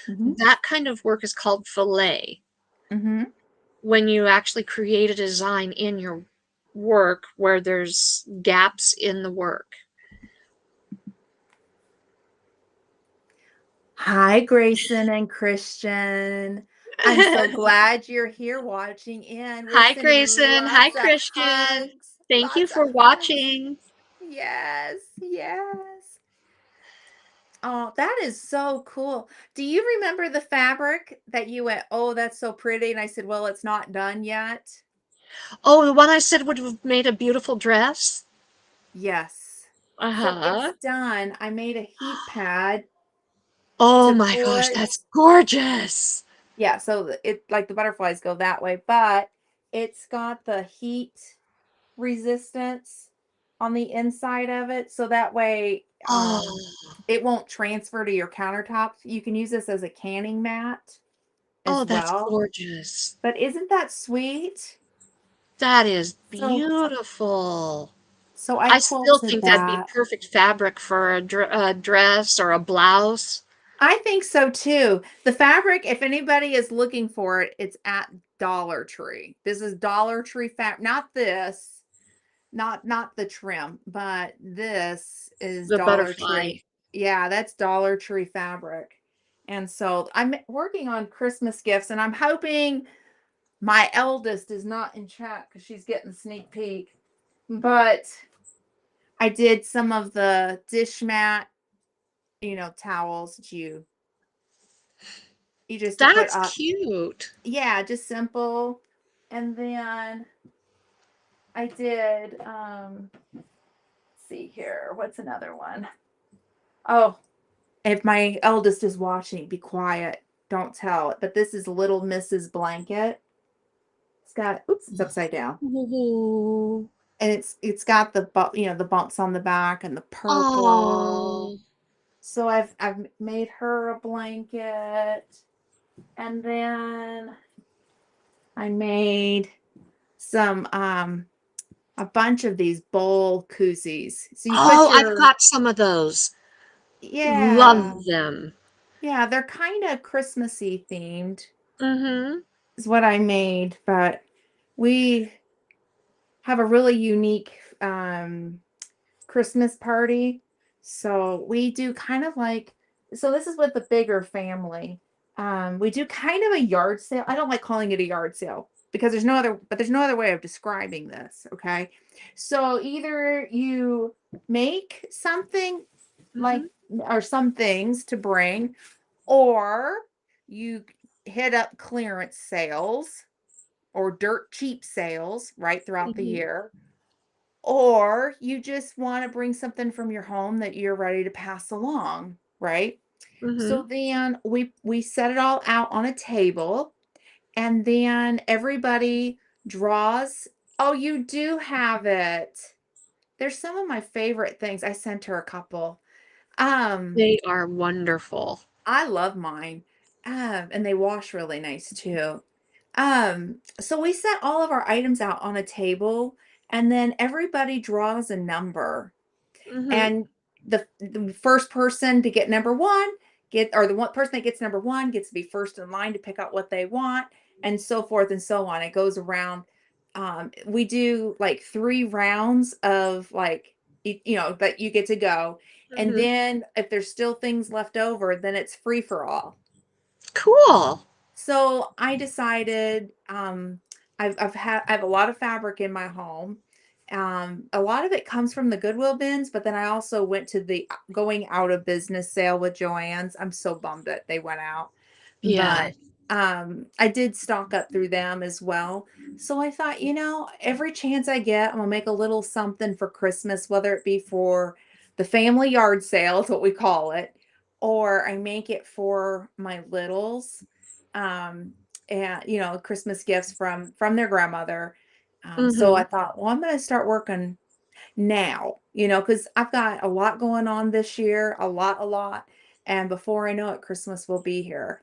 Mhm. That kind of work is called fillet. Mhm. When you actually create a design in your work where there's gaps in the work. Hi, Grayson and Christian. I'm so glad you're here watching in. We're Hi, sending Grayson. Hi, lots of Christian. hugs. Thank you Lots of for hugs. watching. Yes, yes. Oh, that is so cool. Do you remember the fabric that you went, "Oh, that's so pretty," and I said, "Well, it's not done yet"? Oh, the one I said would have made a beautiful dress? Yes. So it's Uh-huh. done. I made a heat pad Oh to my gosh, put. that's gorgeous. Yeah, so it like the butterflies go that way, but it's got the heat resistance on the inside of it, so that way, Oh, it won't transfer to your countertops. You can use this as a canning mat oh, as that's well. gorgeous. But isn't that sweet? That is So beautiful. so I I still quilted think that'd be that. perfect fabric for a dress or a blouse. I think so too. The fabric, if anybody is looking for it, it's at Dollar Tree. This is Dollar Tree not this. Not the trim, but this is The Dollar butterfly. Tree. Yeah, that's Dollar Tree fabric. And so I'm working on Christmas gifts and I'm hoping my eldest is not in chat because she's getting a sneak peek. But I did some of the dish mat, towels that you just to put That's up. cute. Yeah, just simple. And then I did see here, what's another one? Oh, if my eldest is watching, be quiet. Don't tell it. But this is Little Mrs. Blanket. It's got, oops, it's upside down. Ooh. And it's got the bumps on the back and the purple. Oh, So I've made her a blanket. And then I made some a bunch of these bowl koozies. So you put oh, I've your got some of those. yeah. Love them. Yeah, they're kind of Christmassy themed. Mm-hmm. Is what I made, but we have a really unique Christmas party. So we do kind of like, so this is with the bigger family. We do kind of a yard sale. I don't like calling it a yard sale because there's no other way of describing this. Okay. So either you make something like, Mm-hmm. or some things to bring, or you hit up clearance sales or dirt cheap sales right throughout the Mm-hmm. year, or you just want to bring something from your home that you're ready to pass along, right? Mm-hmm. So then we set it all out on a table, and then everybody draws. Oh, you do have it. There's some of my favorite things. I sent her a couple. Um, They are wonderful. I love mine. And they wash really nice too. So we set all of our items out on a table, and then everybody draws a number. Mm-hmm. And the first person to get number one or the one person that gets number one gets to be first in line to pick out what they want, and so forth and so on. It goes around. We do like 3 rounds of like that you get to go. And Mm-hmm. then if there's still things left over, then it's free for all. Cool. So I decided, I have a lot of fabric in my home. A lot of it comes from the Goodwill bins, but then I also went to the going out of business sale with Joann's. I'm so bummed that they went out, Yeah. but I did stock up through them as well. So I thought, every chance I get, I'm gonna make a little something for Christmas, whether it be for the family yard sale, is what we call it, or I make it for my littles, um, and Christmas gifts from their grandmother. So Mm-hmm. I thought, well, I'm going to start working now, because I've got a lot going on this year, a lot, and before I know it, Christmas will be here.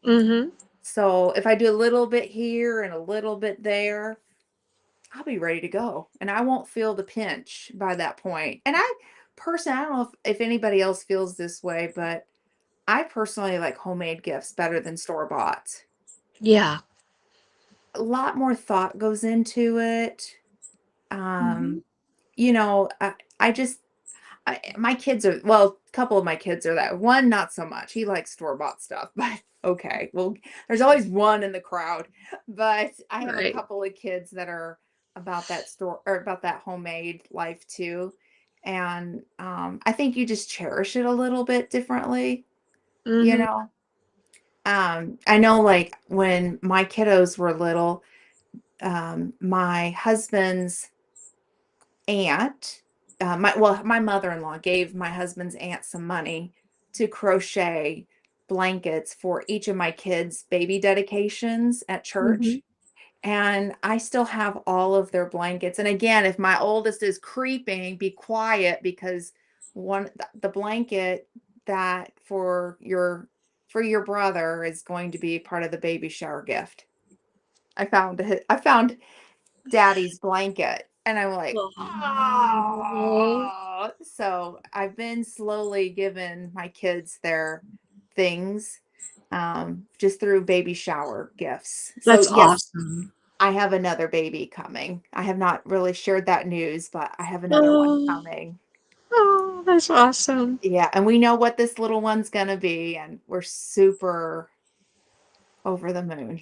Mm-hmm. So if I do a little bit here and a little bit there, I'll be ready to go, and I won't feel the pinch by that point. And I don't know if anybody else feels this way, but I personally like homemade gifts better than store bought. Yeah. A lot more thought goes into it. Mm-hmm. Um, I just my kids are, well, couple of my kids are that. One, not so much. He likes store-bought stuff, but okay. Well, there's always one in the crowd. But I have a Right. couple of kids that are about that store or about that homemade life too. And I think you just cherish it a little bit differently, you Mhm. know. I know like when my kiddos were little, my husband's aunt, my mother-in-law gave my husband's aunt some money to crochet blankets for each of my kids' baby dedications at Mhm. church. And I still have all of their blankets. And again, if my oldest is creeping, be quiet because the blanket that for your brother is going to be part of the baby shower gift. I found daddy's blanket. And I'm like, Oh. oh. So I've been slowly giving my kids their things just through baby shower gifts. So That's yes, awesome. I have another baby coming. I have not really shared that news, but I have another one Oh. coming. Oh, that's awesome. Yeah, and we know what this little one's gonna be, and we're super over the moon.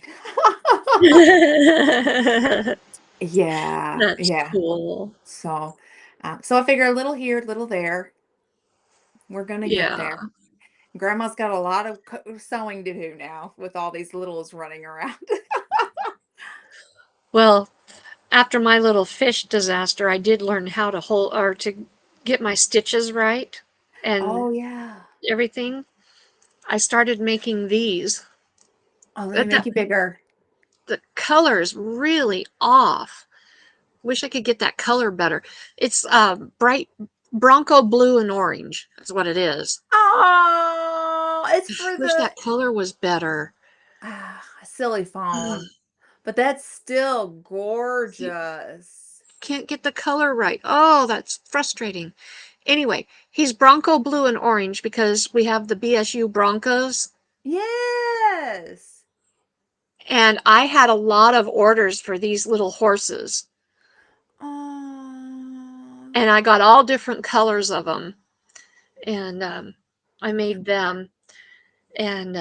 Yeah, That's yeah. cool. So, so I figure a little here, little there. We're gonna get Yeah. there. Grandma's got a lot of sewing to do now with all these littles running around. Well, after my little fish disaster, I did learn how to hold or to get my stitches right Oh and yeah. everything. I started making these. Oh, let me But make you bigger. the color's really off. Wish I could get that color better. It's bright Bronco blue and orange. That's what it is. Oh, it's for Wish the that color was better. silly Ugh, phone. But that's still you gorgeous. can't get the color right. Oh, that's frustrating. Anyway, he's Bronco blue and orange because we have the BSU Broncos. Yes. And I had a lot of orders for these little horses. Oh. And I got all different colors of them. And I made them. And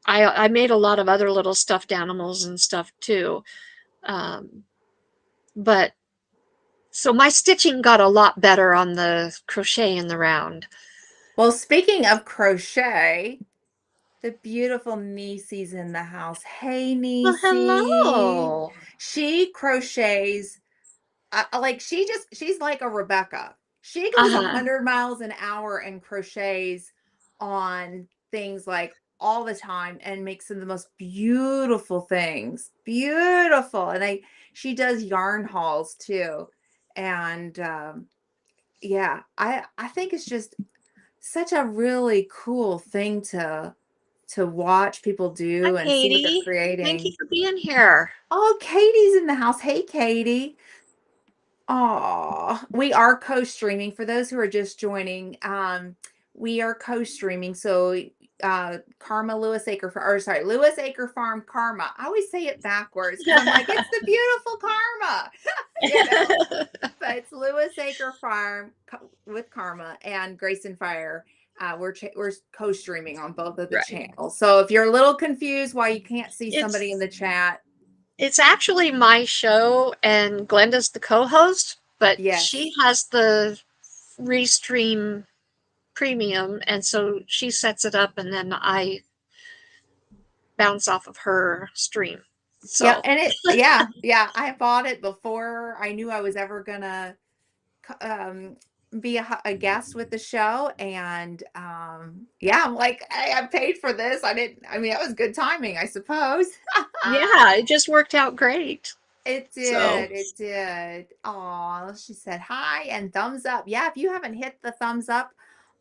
I made a lot of other little stuffed animals and stuff too. Um, but so my stitching got a lot better on the crochet in the round. Well, speaking of crochet, the beautiful Niecy's in the house. Hey, Well, Niecy. hello. She crochets like she's like a Rebecca. She goes Uh-huh. 100 miles an hour and crochets on things like all the time and makes some of the most beautiful things. Beautiful. And she does yarn hauls too. And yeah, I think it's just such a really cool thing to watch people Hi, do and see what they're Katie. Thank you creating. for being here. Oh, Katie's in the house. Hey, Katie. Oh, we are co-streaming. For those who are just joining, we are co-streaming. So, Karma Lewis Acre, or sorry, Lewis Acre Farm Karma. I always say it backwards because I'm like, it's the beautiful Karma, you know. But it's Lewis Acre Farm with Karma and Grace and Fire. We're co-streaming on both of the Right. channels. So if you're a little confused why you can't see somebody in It's the chat, it's actually my show and Glenda's the co-host, but yes. she has the Restream premium and so she sets it up and then I bounce off of her stream. Yeah, So, and yeah, I bought it before I knew I was ever gonna be a guest with the show, and yeah, I'm like, hey, I paid for this. I didn't. I mean, that was good timing, I suppose. yeah, it just worked out great. It So, did. It did. Oh, she said hi and thumbs up. Yeah, if you haven't hit the thumbs up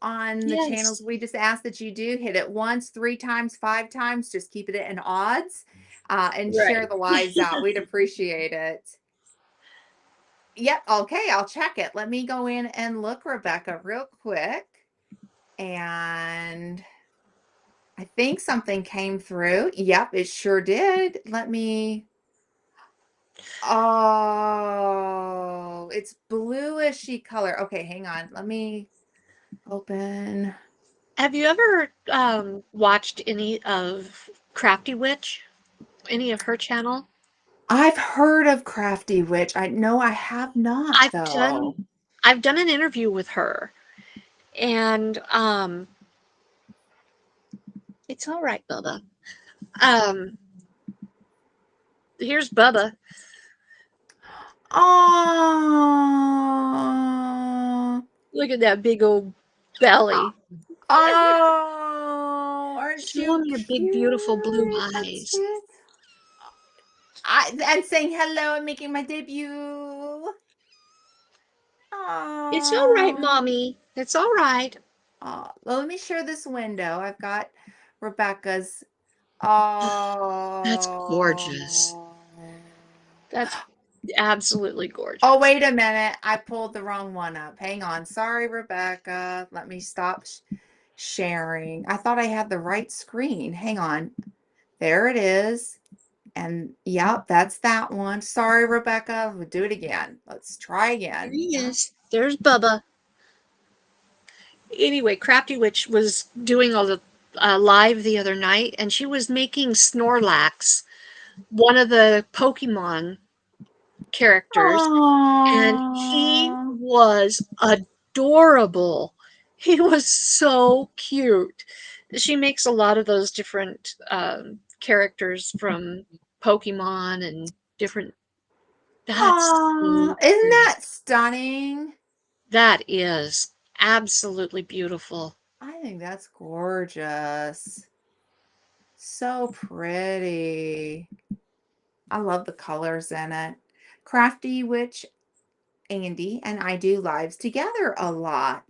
on the channels, yes. we just ask that you do hit it once, 3 times, 5 times. Just keep it in odds and share Right. the lives out. We'd appreciate it. Yep. Okay. I'll check it. Let me go in and look, Rebecca, real quick. And I think something came through. Yep, it sure did. Let me. Oh, it's bluishy color. Okay, hang on. Let me. Open. Have you ever watched any of Crafty Witch? Any of her channel? I've heard of Crafty Witch. I know I have not I've though. done I've done an interview with her, and it's all right, Bubba. Um, here's Bubba. Oh. Look at that big old belly. Oh, aren't Show you him your big, beautiful blue cute? That's eyes. cute. I'm saying hello and making my debut. It's all right, Oh. Mommy. It's all right. Well, let me share this window. I've got Rebecca's. Oh. That's gorgeous. That's absolutely Oh, gorgeous. wait a minute. I pulled the wrong one up. Hang on. Sorry, Rebecca. Let me stop sharing. I thought I had the right screen. Hang on. There it is. And yep, that's that one. Sorry, Rebecca. We'll do it again. Let's try There again. he Yep. is. There's Bubba. Anyway, Crafty Witch was doing all the live the other night, and she was making Snorlax, one of the Pokemon characters, and he Aww. was adorable. He was so cute. She makes a lot of those different characters from Pokemon and different. That's Aww. so Isn't pretty. that stunning? That is absolutely beautiful. I think that's gorgeous. So pretty. I love the colors in it. Crafty Witch Andy and I do lives together a lot.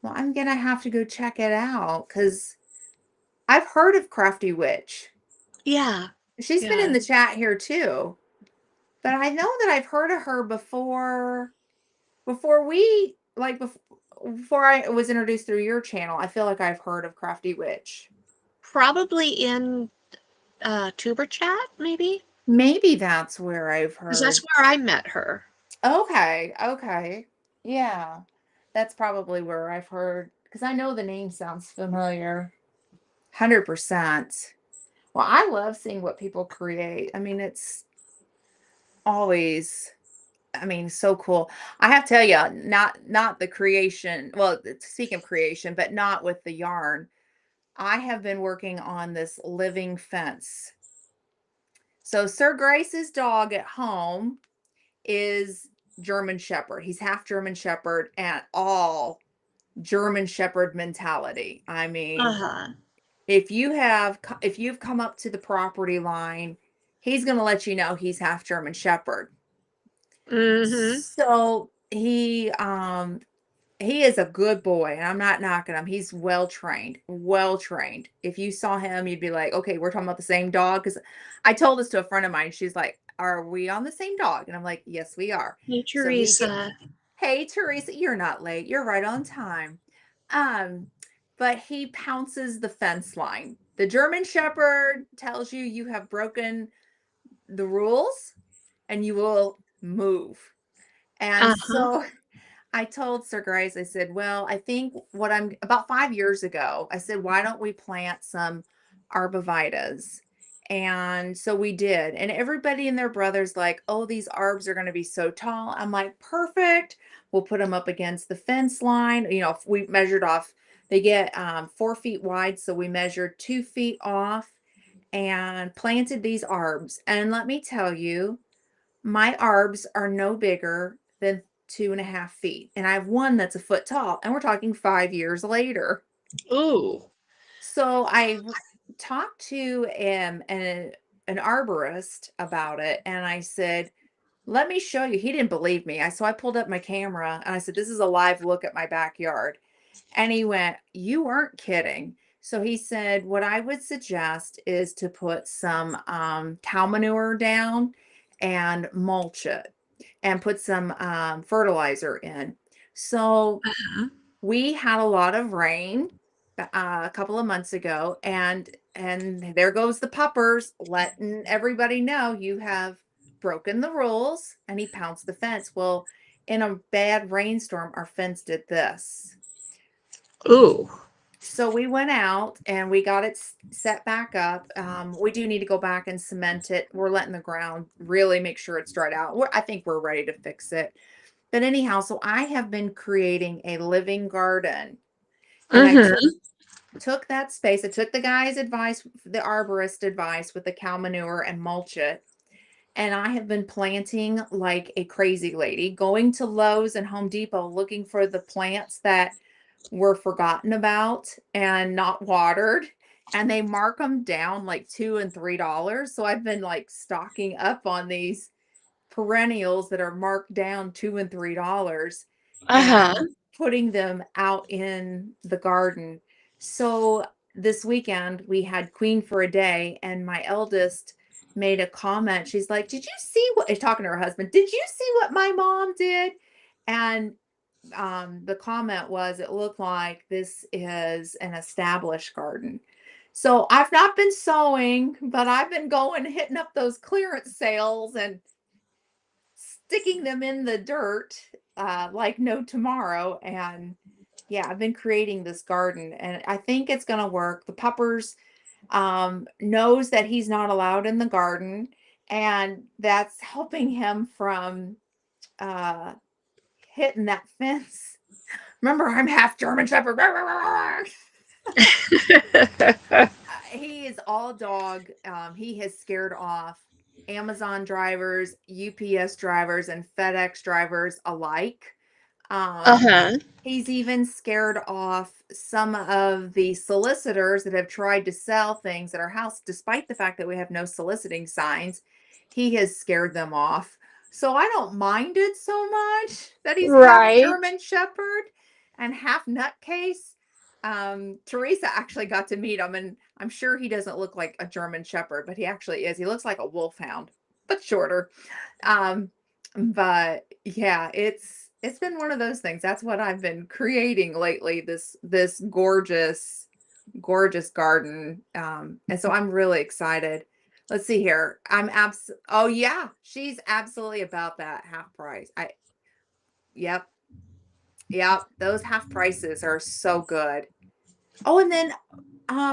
Well, I'm gonna have to go check it out because I've heard of Crafty Witch. Yeah, She's been in yeah. the chat here too, but I know that I've heard of her before we like before I was introduced through your channel. I feel like I've heard of Crafty Witch. Probably in Tuber Chat, maybe? Maybe that's where I've Because that's heard. where I met her. Okay, okay. Yeah. That's probably where I've heard because I know the name sounds familiar. 100%. Well, I love seeing what people create. I mean, it's always, I mean, so cool. I have to tell you, not the creation. Well, speaking of creation, but not with the yarn. I have been working on this living fence. So Sir Grace's dog at home is German Shepherd. He's half German Shepherd and all German Shepherd mentality. I mean, Uh-huh. if you've come up to the property line, he's going to let you know he's half German Shepherd. Mm-hmm. So he is a good boy, and I'm not knocking him. He's well trained, well trained. If you saw him, you'd be like, okay, we're talking about the same dog. Because I told this to a friend of mine. She's like, are we on the same dog? And I'm like, yes, we are. Hey, So Teresa. hey, Teresa, you're not late. You're right on time. Um, but he pounces the fence line. The German Shepherd tells you you have broken the rules and you will move. And Uh-huh. so I told Sir Grace, I said, well, I think what I'm about 5 years ago, I said, why don't we plant some arbovitas? And so we did. And everybody and their brothers like, oh, these arbs are going to be so tall. I'm like, perfect. We'll put them up against the fence line. You know, if we measured off, they get 4 feet wide. So we measured 2 feet off and planted these arbs. And let me tell you, my arbs are no bigger than 2.5 feet. And I have one that's a foot tall. And we're talking 5 years later. Ooh. So I talked to an arborist about it. And I said, let me show you. He didn't believe me. So I pulled up my camera and I said, this is a live look at my backyard. And he went, you weren't kidding. So he said, what I would suggest is to put some cow manure down and mulch it and put some fertilizer in. So Uh-huh. we had a lot of rain a couple of months ago, and there goes the puppers letting everybody know you have broken the rules. And he pounced the fence. Well, in a bad rainstorm, our fence did this. Ooh. So we went out and we got it set back up. We do need to go back and cement it. We're letting the ground really make sure it's dried out. I think we're ready to fix it. But anyhow, so I have been creating a living garden, and I Mm-hmm. took that space. I took the guy's advice, the arborist advice with the cow manure and mulch it. And I have been planting like a crazy lady, going to Lowe's and Home Depot looking for the plants that were forgotten about and not watered. And they mark them down like $2 and $3. So I've been like stocking up on these perennials that are marked down $2 and $3 Uh-huh. and putting them out in the garden. So this weekend we had Queen for a day, and my eldest made a comment. She's like, "Did you see what?" Talking to her husband. "Did you see what my mom did?" And the comment was, "It looked like this is an established garden." So I've not been sewing, but I've been going hitting up those clearance sales and sticking them in the dirt like no tomorrow. And yeah, I've been creating this garden, and I think it's going to work. The puppers knows that he's not allowed in the garden, and that's helping him from uh, hitting that fence. Remember, I'm half German Shepherd. He is all dog. He has scared off Amazon drivers, UPS drivers, and FedEx drivers alike. Um, Uh-huh. he's even scared off some of the solicitors that have tried to sell things at our house, despite the fact that we have no soliciting signs. He has scared them off. So I don't mind it so much that he's half Right. German Shepherd and half nutcase. Teresa actually got to meet him, and I'm sure he doesn't look like a German Shepherd, but he actually is. He looks like a wolfhound, but shorter. Um, but yeah, it's been one of those things. That's what I've been creating lately, this gorgeous garden. And so I'm really excited. Let's see here. Oh yeah, she's absolutely about that half price. Yep, yep, those half prices are so good. Oh, and then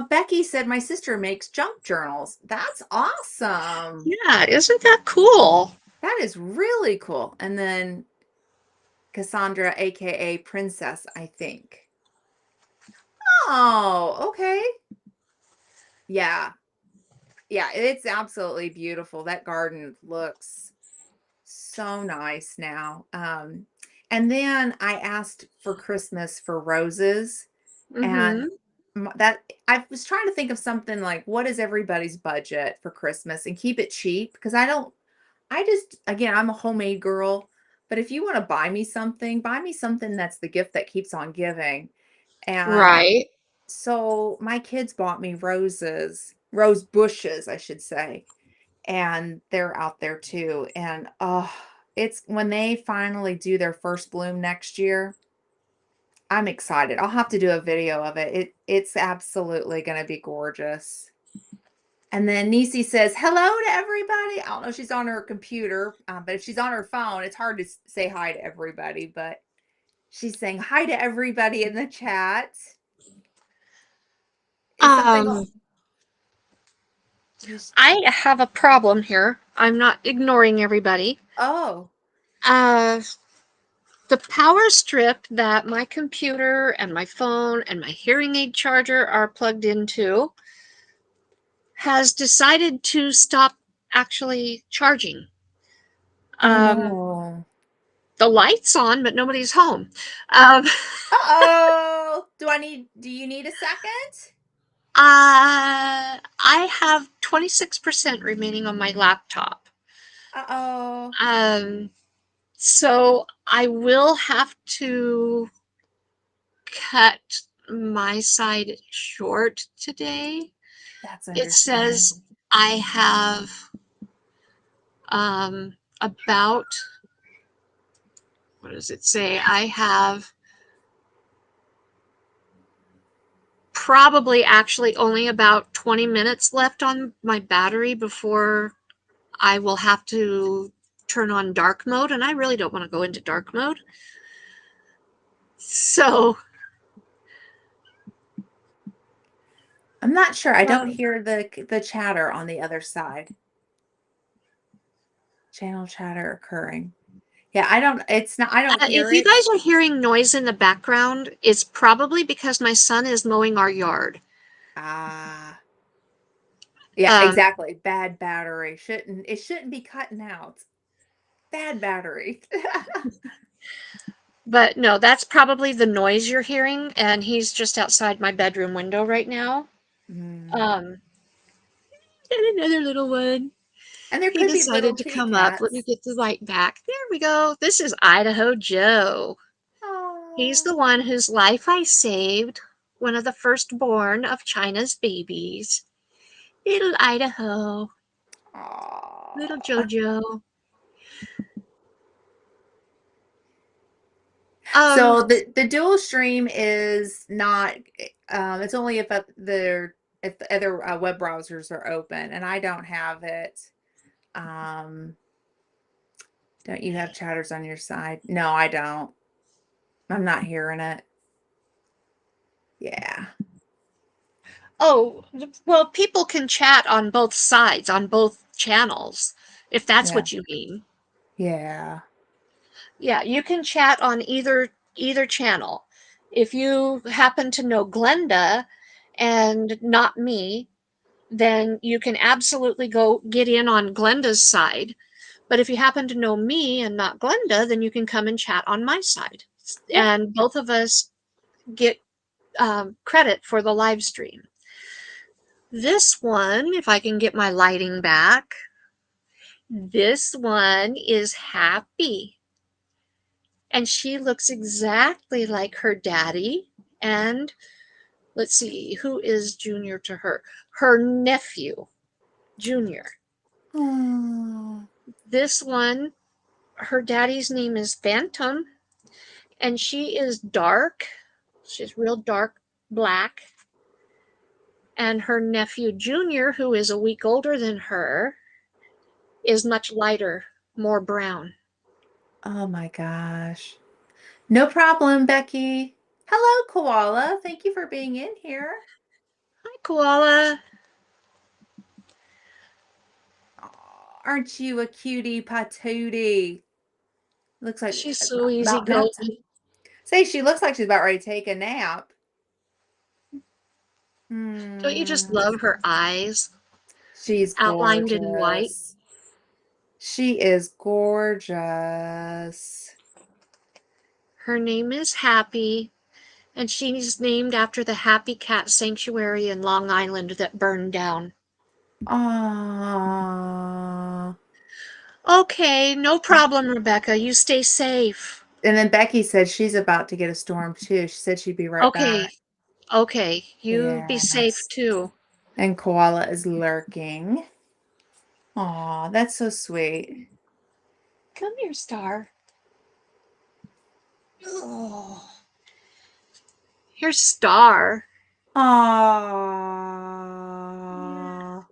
Becky said my sister makes junk journals. That's awesome. Yeah, isn't that cool? That is really cool. And then Cassandra, aka Princess, I think. Oh, okay. Yeah. Yeah, it's absolutely beautiful. That garden looks so nice now. And then I asked for Christmas for roses, and Mm-hmm. that I was trying to think of something like, what is everybody's budget for Christmas and keep it cheap, because I just, again, I'm a homemade girl, but if you want to buy me something that's the gift that keeps on giving. And Right. so my kids bought me rose bushes, I should say, and they're out there too. And it's when they finally do their first bloom next year, I'm excited. I'll have to do a video of it. It's absolutely going to be gorgeous. And then Nisi says hello to everybody. I don't know if she's on her computer, but if she's on her phone, it's hard to say hi to everybody. But she's saying hi to everybody in the chat. Is something Um, just I have a problem here. I'm not ignoring everybody. oh, Uh, the power strip that my computer and my phone and my hearing aid charger are plugged into has decided to stop actually charging. oh Um, no. the light's on, but nobody's home. Um, Uh-oh. Do you need a second? I have 26% remaining on my laptop. Uh-oh. Um, so I will have to cut my side short today. That's It understandable. says I have about, what does it say? I have probably actually only about 20 minutes left on my battery before I will have to turn on dark mode, and I really don't want to go into dark mode. So I'm not sure. I don't hear the chatter on the other side. Channel chatter occurring. Yeah, I don't hear If you it. guys are hearing noise in the background, it's probably because my son is mowing our yard. Ah. Yeah, Um, exactly. Bad battery. It shouldn't be cutting out. Bad battery. but no, that's probably the noise you're hearing, and he's just outside my bedroom window right now. Mm. Um, and another little one. And there He could be little decided to kitty come up. Let me cats. get the light back. There we go. This is Idaho Joe. He's Oh. the one whose life I saved, one of the firstborn of China's babies. Little Idaho, little Aw. Jojo. So the dual stream is not it's only if the other web browsers are open, and I don't have it. Um don't you have chatters on your side? No, I don't. I'm not hearing it. Yeah. Oh, well, people can chat on both sides, on both channels, if that's Yeah. what you mean. Yeah. Yeah, you can chat on either channel. If you happen to know Glenda and not me, then you can absolutely go get in on Glenda's side. But if you happen to know me and not Glenda, then you can come and chat on my side. Yeah. And both of us get credit for the live stream. This one, if I can get my lighting back, this one is Happy. And she looks exactly like her daddy. And let's see, who is Junior to her? Her nephew, Junior. Oh. This one, her daddy's name is Phantom, and she is dark. She's real dark black. And her nephew, Junior, who is a week older than her, is much lighter, more brown. Oh my gosh. No problem, Becky. Hello, Koala. Thank you for being in here. Hi, Koala. Aw, aren't you a cutie patootie? Looks like She's so about nap easygoing. time. Say, she looks like she's about ready to take a nap. Don't you just Hmm. love her eyes She's outlined in white? gorgeous. She is gorgeous. Her name is Happy, and she's named after the Happy Cat Sanctuary in Long Island that burned down. Aww. Okay, no problem, Rebecca. You stay safe. And then Becky said she's about to get a storm too. She said she'd be right Okay, back. okay. You be safe Yes. too. And Koala is lurking. Aw, that's so sweet. Come here, Star. Oh, here's Star. Yeah. Aw.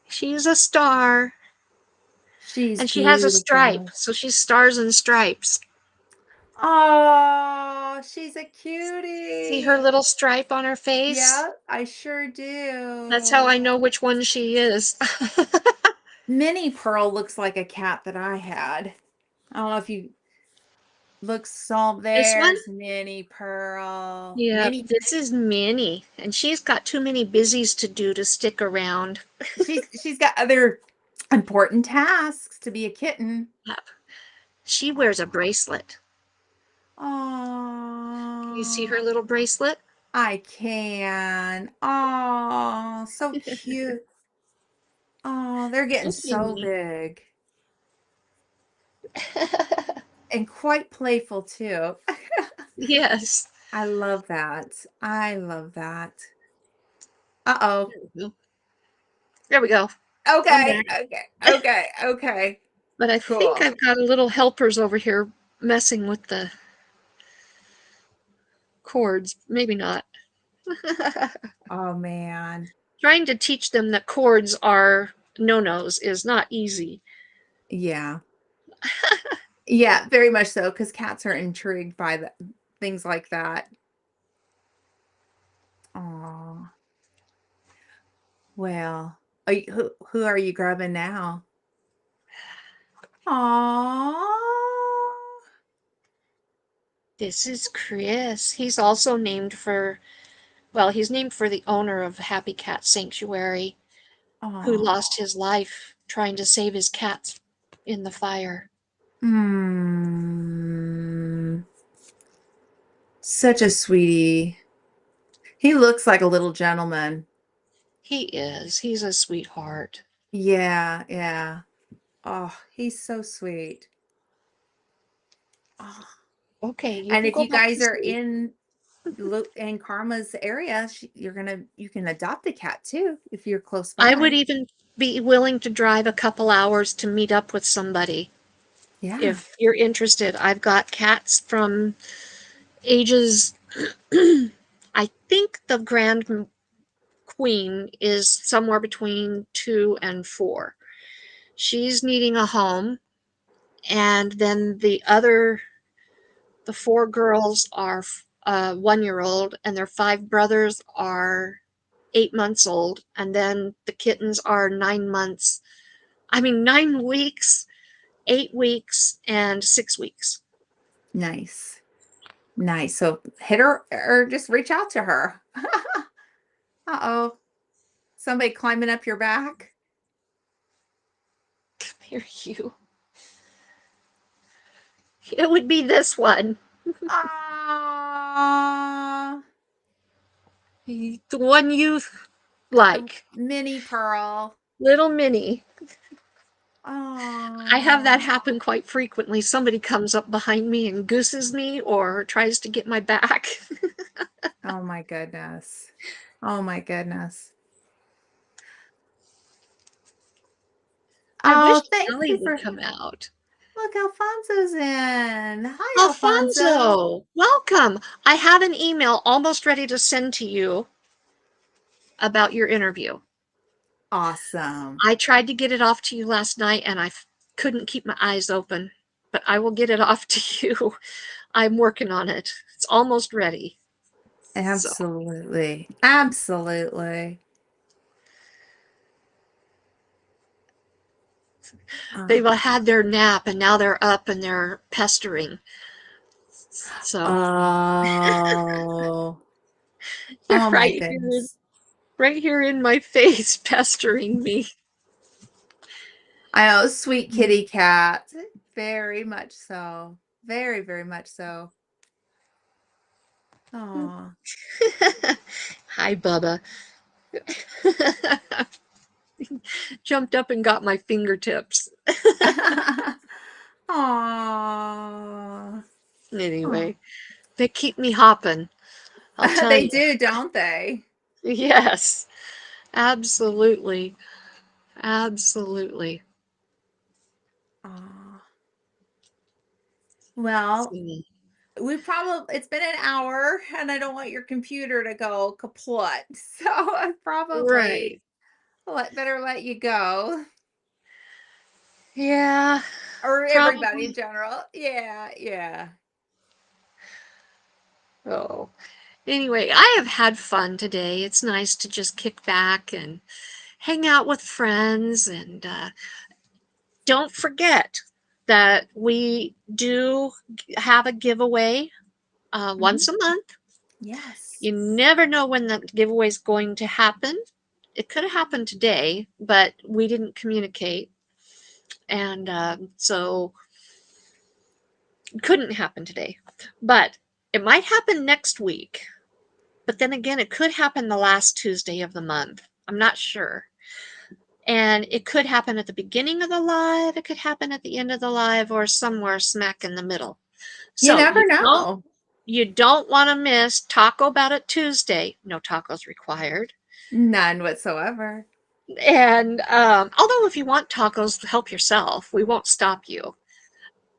She's a star. She's And she has a stripe, beautiful. so she's stars and stripes. Oh, she's a See her cutie. little stripe on her face? Yeah, I sure That's how do. I know which one she is. Minnie Pearl looks like a cat that I had. I don't know if you look so This one? there's Minnie Pearl. Yep, Minnie, this is Minnie, and she's got too many busies to do to stick around. she's got other important tasks to be a kitten. Yep. She wears a bracelet. Can you see her Oh, little bracelet? I can. Oh, so cute. Oh, they're getting Hi, so Minnie. big and quite playful too. Yes. I love that. I love that. Uh-oh. There we go. I'm Okay, back. okay. But I think Cool. I've got a little helpers over here messing with the cords. Maybe not. Oh man. Trying to teach them that cords are no-nos is not easy. Yeah. Yeah, very much so, because cats are intrigued by things like that. Aw. Well, who are you grubbing now? Aww. This is Chris. He's also named for, well, he's named for the owner of Happy Cat Sanctuary, who Aw. lost his life trying to save his cats in the fire. Mm. Such a sweetie. He looks like a little gentleman. He is. He's a sweetheart. Yeah, yeah. Oh, he's so sweet. Oh. Okay, you And can if go you back to guys are sleep. in Karma's area, you can adopt a cat too if you're close I would by. even be willing to drive a couple hours to meet up with somebody Yeah. if you're interested. I've got cats from ages, I think the Grand Queen is somewhere between 2 and 4. She's needing a home, and then the 4 girls are 1 year old, and their 5 brothers are 8 months old, and then the kittens are 9 months. I mean, 9 weeks, 8 weeks, and 6 weeks. Nice. Nice. So hit her or just reach out to her. Uh-oh. Somebody climbing up your back. Here, you. It would be this one. Ah, The one you like. mini pearl. Little Minnie. I have that Oh, happen quite frequently. Somebody comes up behind me and gooses me or tries to get my back. oh my goodness. Oh my goodness. I wish Oh, thank Ellie you would for come out. look, Alfonso's in. Hi, Alfonso. Alfonso, welcome. I have an email almost ready to send to you about your interview. Awesome. I tried to get it off to you last night and I couldn't keep my eyes open, but I will get it off to you. I'm working on it. It's almost ready. So Absolutely. Absolutely. they've Uh, had their nap and now they're up and they're pestering. So oh, they're oh my goodness. right here in my face, pestering me. I know, sweet kitty cat. Very much so. Very, very much so. Oh. Hi, Bubba. Jumped up and got my fingertips. Aw. Oh. Anyway, they keep me hopping, I'll tell They you. do, don't they? Yes, absolutely. Absolutely. Aw. Well, So, it's been an hour and I don't want your computer to go kaput. So I probably right. better let you go. Yeah, Or everybody in probably. general. Yeah, yeah. Oh. Anyway, I have had fun today. It's nice to just kick back and hang out with friends. And don't forget that we do have a giveaway once Mhm. a month. Yes. You never know when the giveaway is going to happen. It could have happened today, but we didn't communicate. And so it couldn't happen today. But it might happen next week. But then again, it could happen the last Tuesday of the month. I'm not sure. And it could happen at the beginning of the live, it could happen at the end of the live, or somewhere smack in the middle. You So never know. you don't want to miss Taco About It Tuesday. No tacos required. None whatsoever. And although if you want tacos, help yourself. We won't stop you.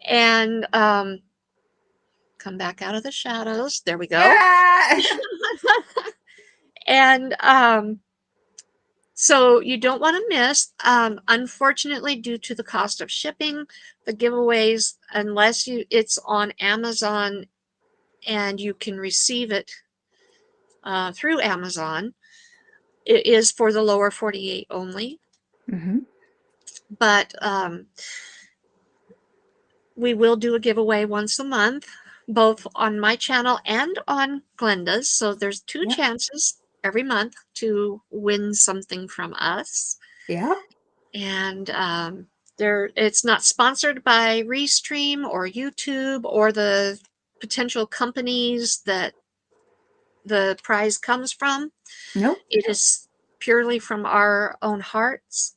And come back out of the shadows. There we go. Yeah. And so you don't want to miss. Unfortunately, due to the cost of shipping, the giveaways, unless it's on Amazon and you can receive it through Amazon, It is for the lower 48 only, Mm-hmm. but we will do a giveaway once a month, both on my channel and on Glenda's. So there's two Yep. chances every month to win something from us. Yep. And it's not sponsored by Restream or YouTube or the potential companies that the prize comes from. Nope. It is purely from our own hearts,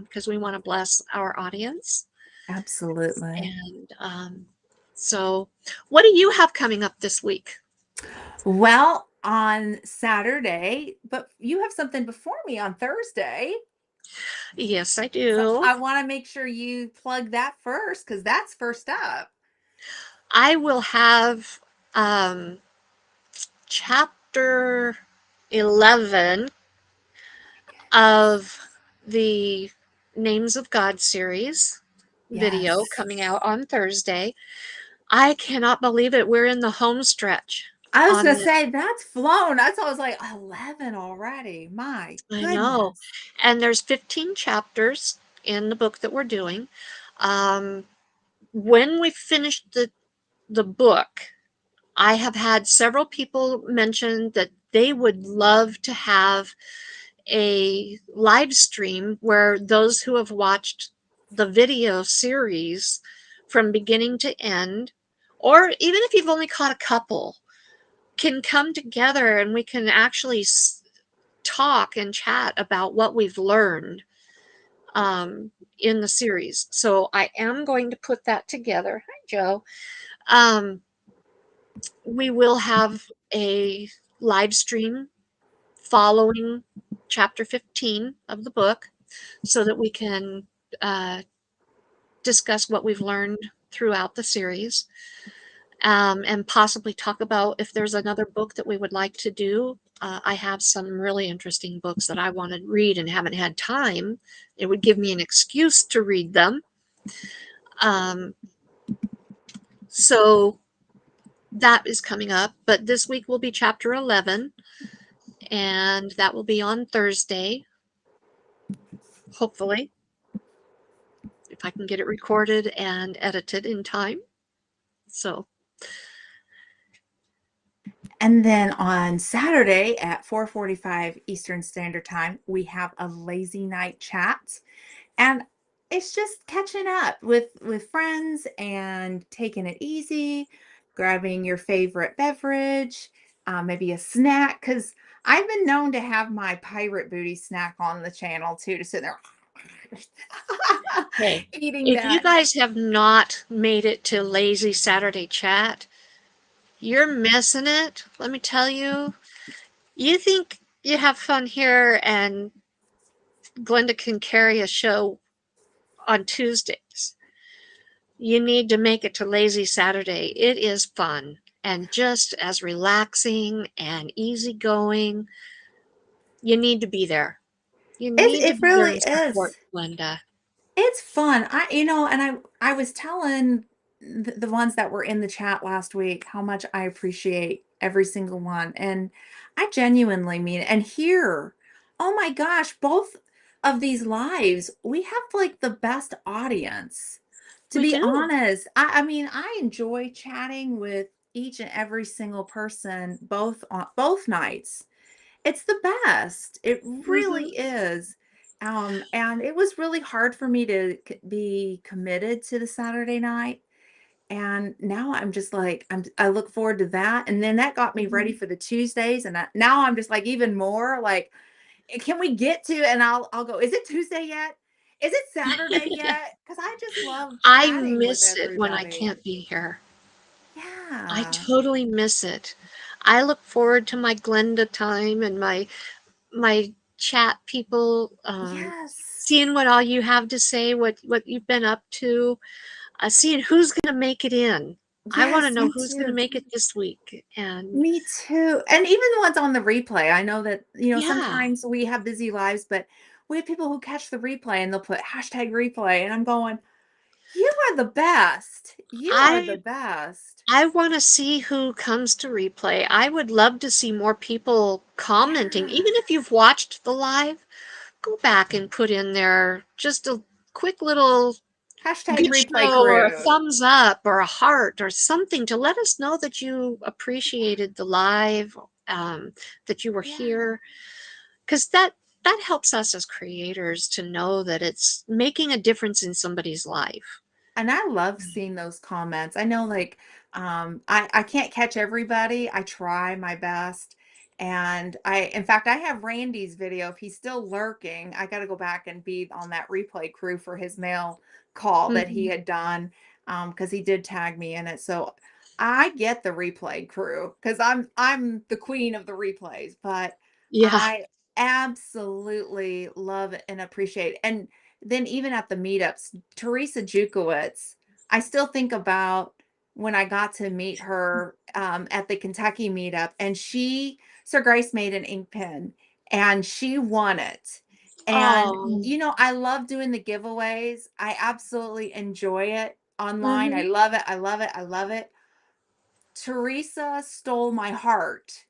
because we want to bless our audience. Absolutely. And so, what do you have coming up this week? Well, on Saturday, but you have something before me on Thursday. Yes, I So do. I want to make sure you plug that first because that's first up. I will have chapter 11 of the Names of God series video Yes. coming out on Thursday. I cannot believe it. We're in the home stretch I was on gonna this. say that's flown. That's why I was like 11 already. My I know. goodness. And there's 15 chapters in the book that we're doing. Um, when we finish the book, I have had several people mention that they would love to have a live stream where those who have watched the video series from beginning to end, or even if you've only caught a couple, can come together and we can actually talk and chat about what we've learned in the series. So I am going to put that together. Hi, Joe. Um, we will have a live stream following chapter 15 of the book so that we can uh, discuss what we've learned throughout the series, and possibly talk about if there's another book that we would like to do. I have some really interesting books that I want to read and haven't had time. It would give me an excuse to read them. Um, so that is coming up. But this week will be chapter 11, and that will be on Thursday, hopefully, if I can get it recorded and edited in time. So, And then on Saturday at 4:45 Eastern Standard Time, we have a lazy night chat. And it's just catching up with friends and taking it easy, grabbing your favorite beverage, maybe a snack. Because I've been known to have my pirate booty snack on the channel too, to sit there hey, eating if you that. guys have not made it to Lazy Saturday Chat, you're missing it. Let me tell you. You think you have fun here and Glenda can carry a show on Tuesdays. You need to make it to Lazy Saturday. It is fun and just as relaxing and easygoing. You need to be there. You It need to it be there really and is. support Glenda. It's fun. And I was telling the ones that were in the chat last week how much I appreciate every single one, and I genuinely mean it. And here, oh my gosh, both of these lives, we have like the best audience. To We be do. honest, I mean, I enjoy chatting with each and every single person, both on both nights. It's the best. It really Hmm. is. And it was really hard for me to be committed to the Saturday night. And now I'm just like, I look forward to that. And then that got me ready Hmm. for the Tuesdays. And now I'm just like even more like, can we get to? And I'll go. Is it Tuesday yet? Is it Saturday yet? Because I just love I chatting with miss it when I everybody. can't be here. I Yeah. totally miss it. I look forward to my Glenda time and my chat people, Yes. seeing what all you have to say, what you've been up to, seeing who's going to make it in. I want to Yes. know Me who's going to too. make it this week. And Me too. And even the ones on the replay, I know that, yeah, sometimes we have busy lives, but we have people who catch the replay and they'll put hashtag replay. And I'm going, You are the best. You are the I best. I want to see who comes to replay. I would love to see more people commenting. Yeah. Even if you've watched the live, go back and put in there just a quick little Hashtag good replay show or a crew. thumbs up or a heart or something to let us know that you appreciated the live, that you were Yeah. here, because that helps us as creators to know that it's making a difference in somebody's life. And I love seeing those comments. I know like I can't catch everybody. I try my best. And I in fact I have Randy's video. If he's still lurking, I got to go back and be on that replay crew for his mail call that he Mhm. had done because he did tag me in it. So I get the replay crew because I'm the queen of the replays, but Yeah. I absolutely love and appreciate. And then even at the meetups, Teresa Jukowitz, I still think about when I got to meet her at the Kentucky meetup, and Sir Grace made an ink pen and she won it. And, Oh. I love doing the giveaways. I absolutely enjoy it online. I Mhm. love it. I love it. I love it. Teresa stole my heart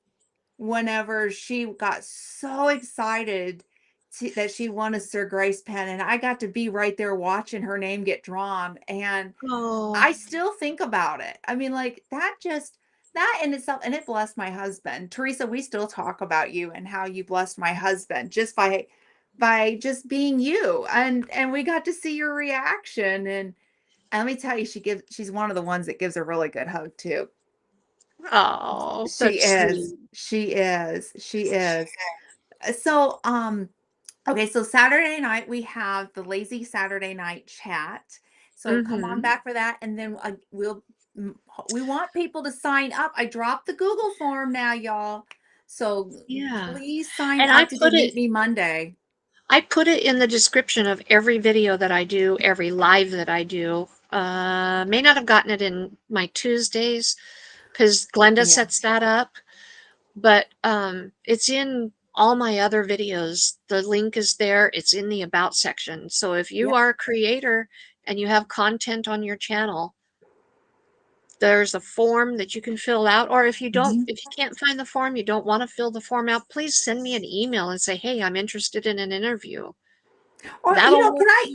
whenever she got so excited that she won a Sir Grace pen, and I got to be right there watching her name get drawn, and Oh. I still think about it. I mean, like, that in itself, and it blessed my husband. Teresa, we still talk about you and how you blessed my husband just by just being you, and we got to see your reaction, and let me tell you, she's one of the ones that gives a really good hug too. Oh, She that's is. sweet. She is. She is. So, okay, so Saturday night we have the lazy Saturday night chat. So come on Mhm. back for that, and then we want people to sign up. I dropped the Google form now, y'all. So Yeah. please sign And I up to do put it Meet Me Monday. I put it in the description of every video that I do, every live that I do. May not have gotten it in my Tuesdays because Glenda Yeah. sets that up, but it's in all my other videos. The link is there. It's in the About section. So if you Yep. are a creator and you have content on your channel, there's a form that you can fill out. Or Mhm. if you can't find the form, you don't want to fill the form out, please send me an email and say, hey, I'm interested in an interview. Or, That'll can work I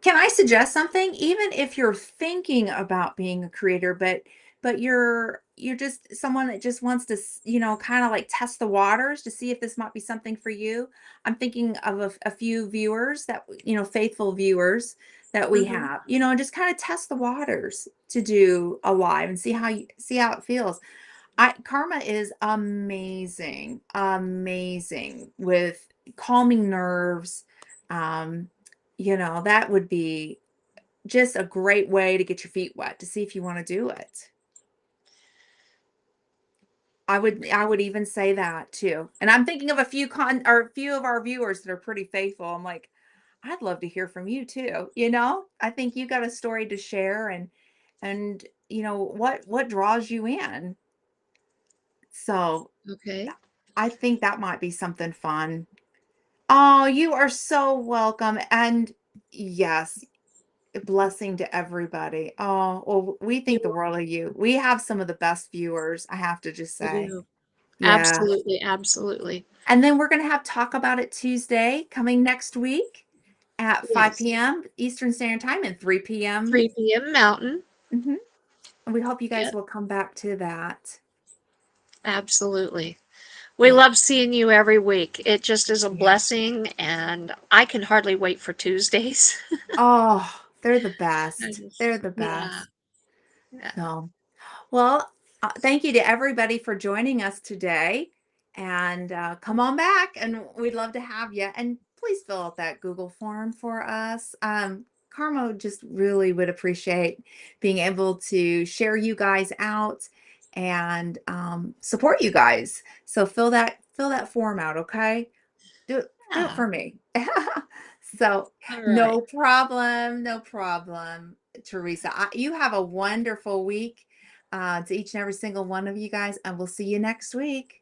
too. suggest something? Even if you're thinking about being a creator, but you're just someone that just wants to, kind of like test the waters to see if this might be something for you. I'm thinking of a few viewers that, faithful viewers that we Hmm. have, and just kind of test the waters to do a live and see how it feels. Karma is amazing, amazing with calming nerves. Um, that would be just a great way to get your feet wet to see if you want to do it. I would even say that too. And I'm thinking of a few of our viewers that are pretty faithful. I'm like, I'd love to hear from you too. I think you got a story to share and what draws you in. So Okay. I think that might be something fun. Oh, you are so welcome. And yes, a blessing to everybody. Oh, well, we think the You, world of you. We have some of the best viewers, I have to just you say. do. Yeah. Absolutely, absolutely. And then we're going to have Talk About It Tuesday coming next week at 5 Yes. p.m. Eastern Standard Time and 3 p.m. 3 p.m. Mountain. Mhm. And we hope you guys Yep, will come back to that. absolutely. We Yeah. love seeing you every week. It just is a Yeah. blessing, and I can hardly wait for Tuesdays. Oh, they're the I best. just, They're the yeah, best. yeah. So, well, thank you to everybody for joining us today. And come on back, and we'd love to have you. And please fill out that Google form for us. Carmo just really would appreciate being able to share you guys out and support you guys. So fill that form out, okay? Do it Yeah. for me. So All right. no problem, no problem, Teresa. You have a wonderful week to each and every single one of you guys, and we'll see you next week.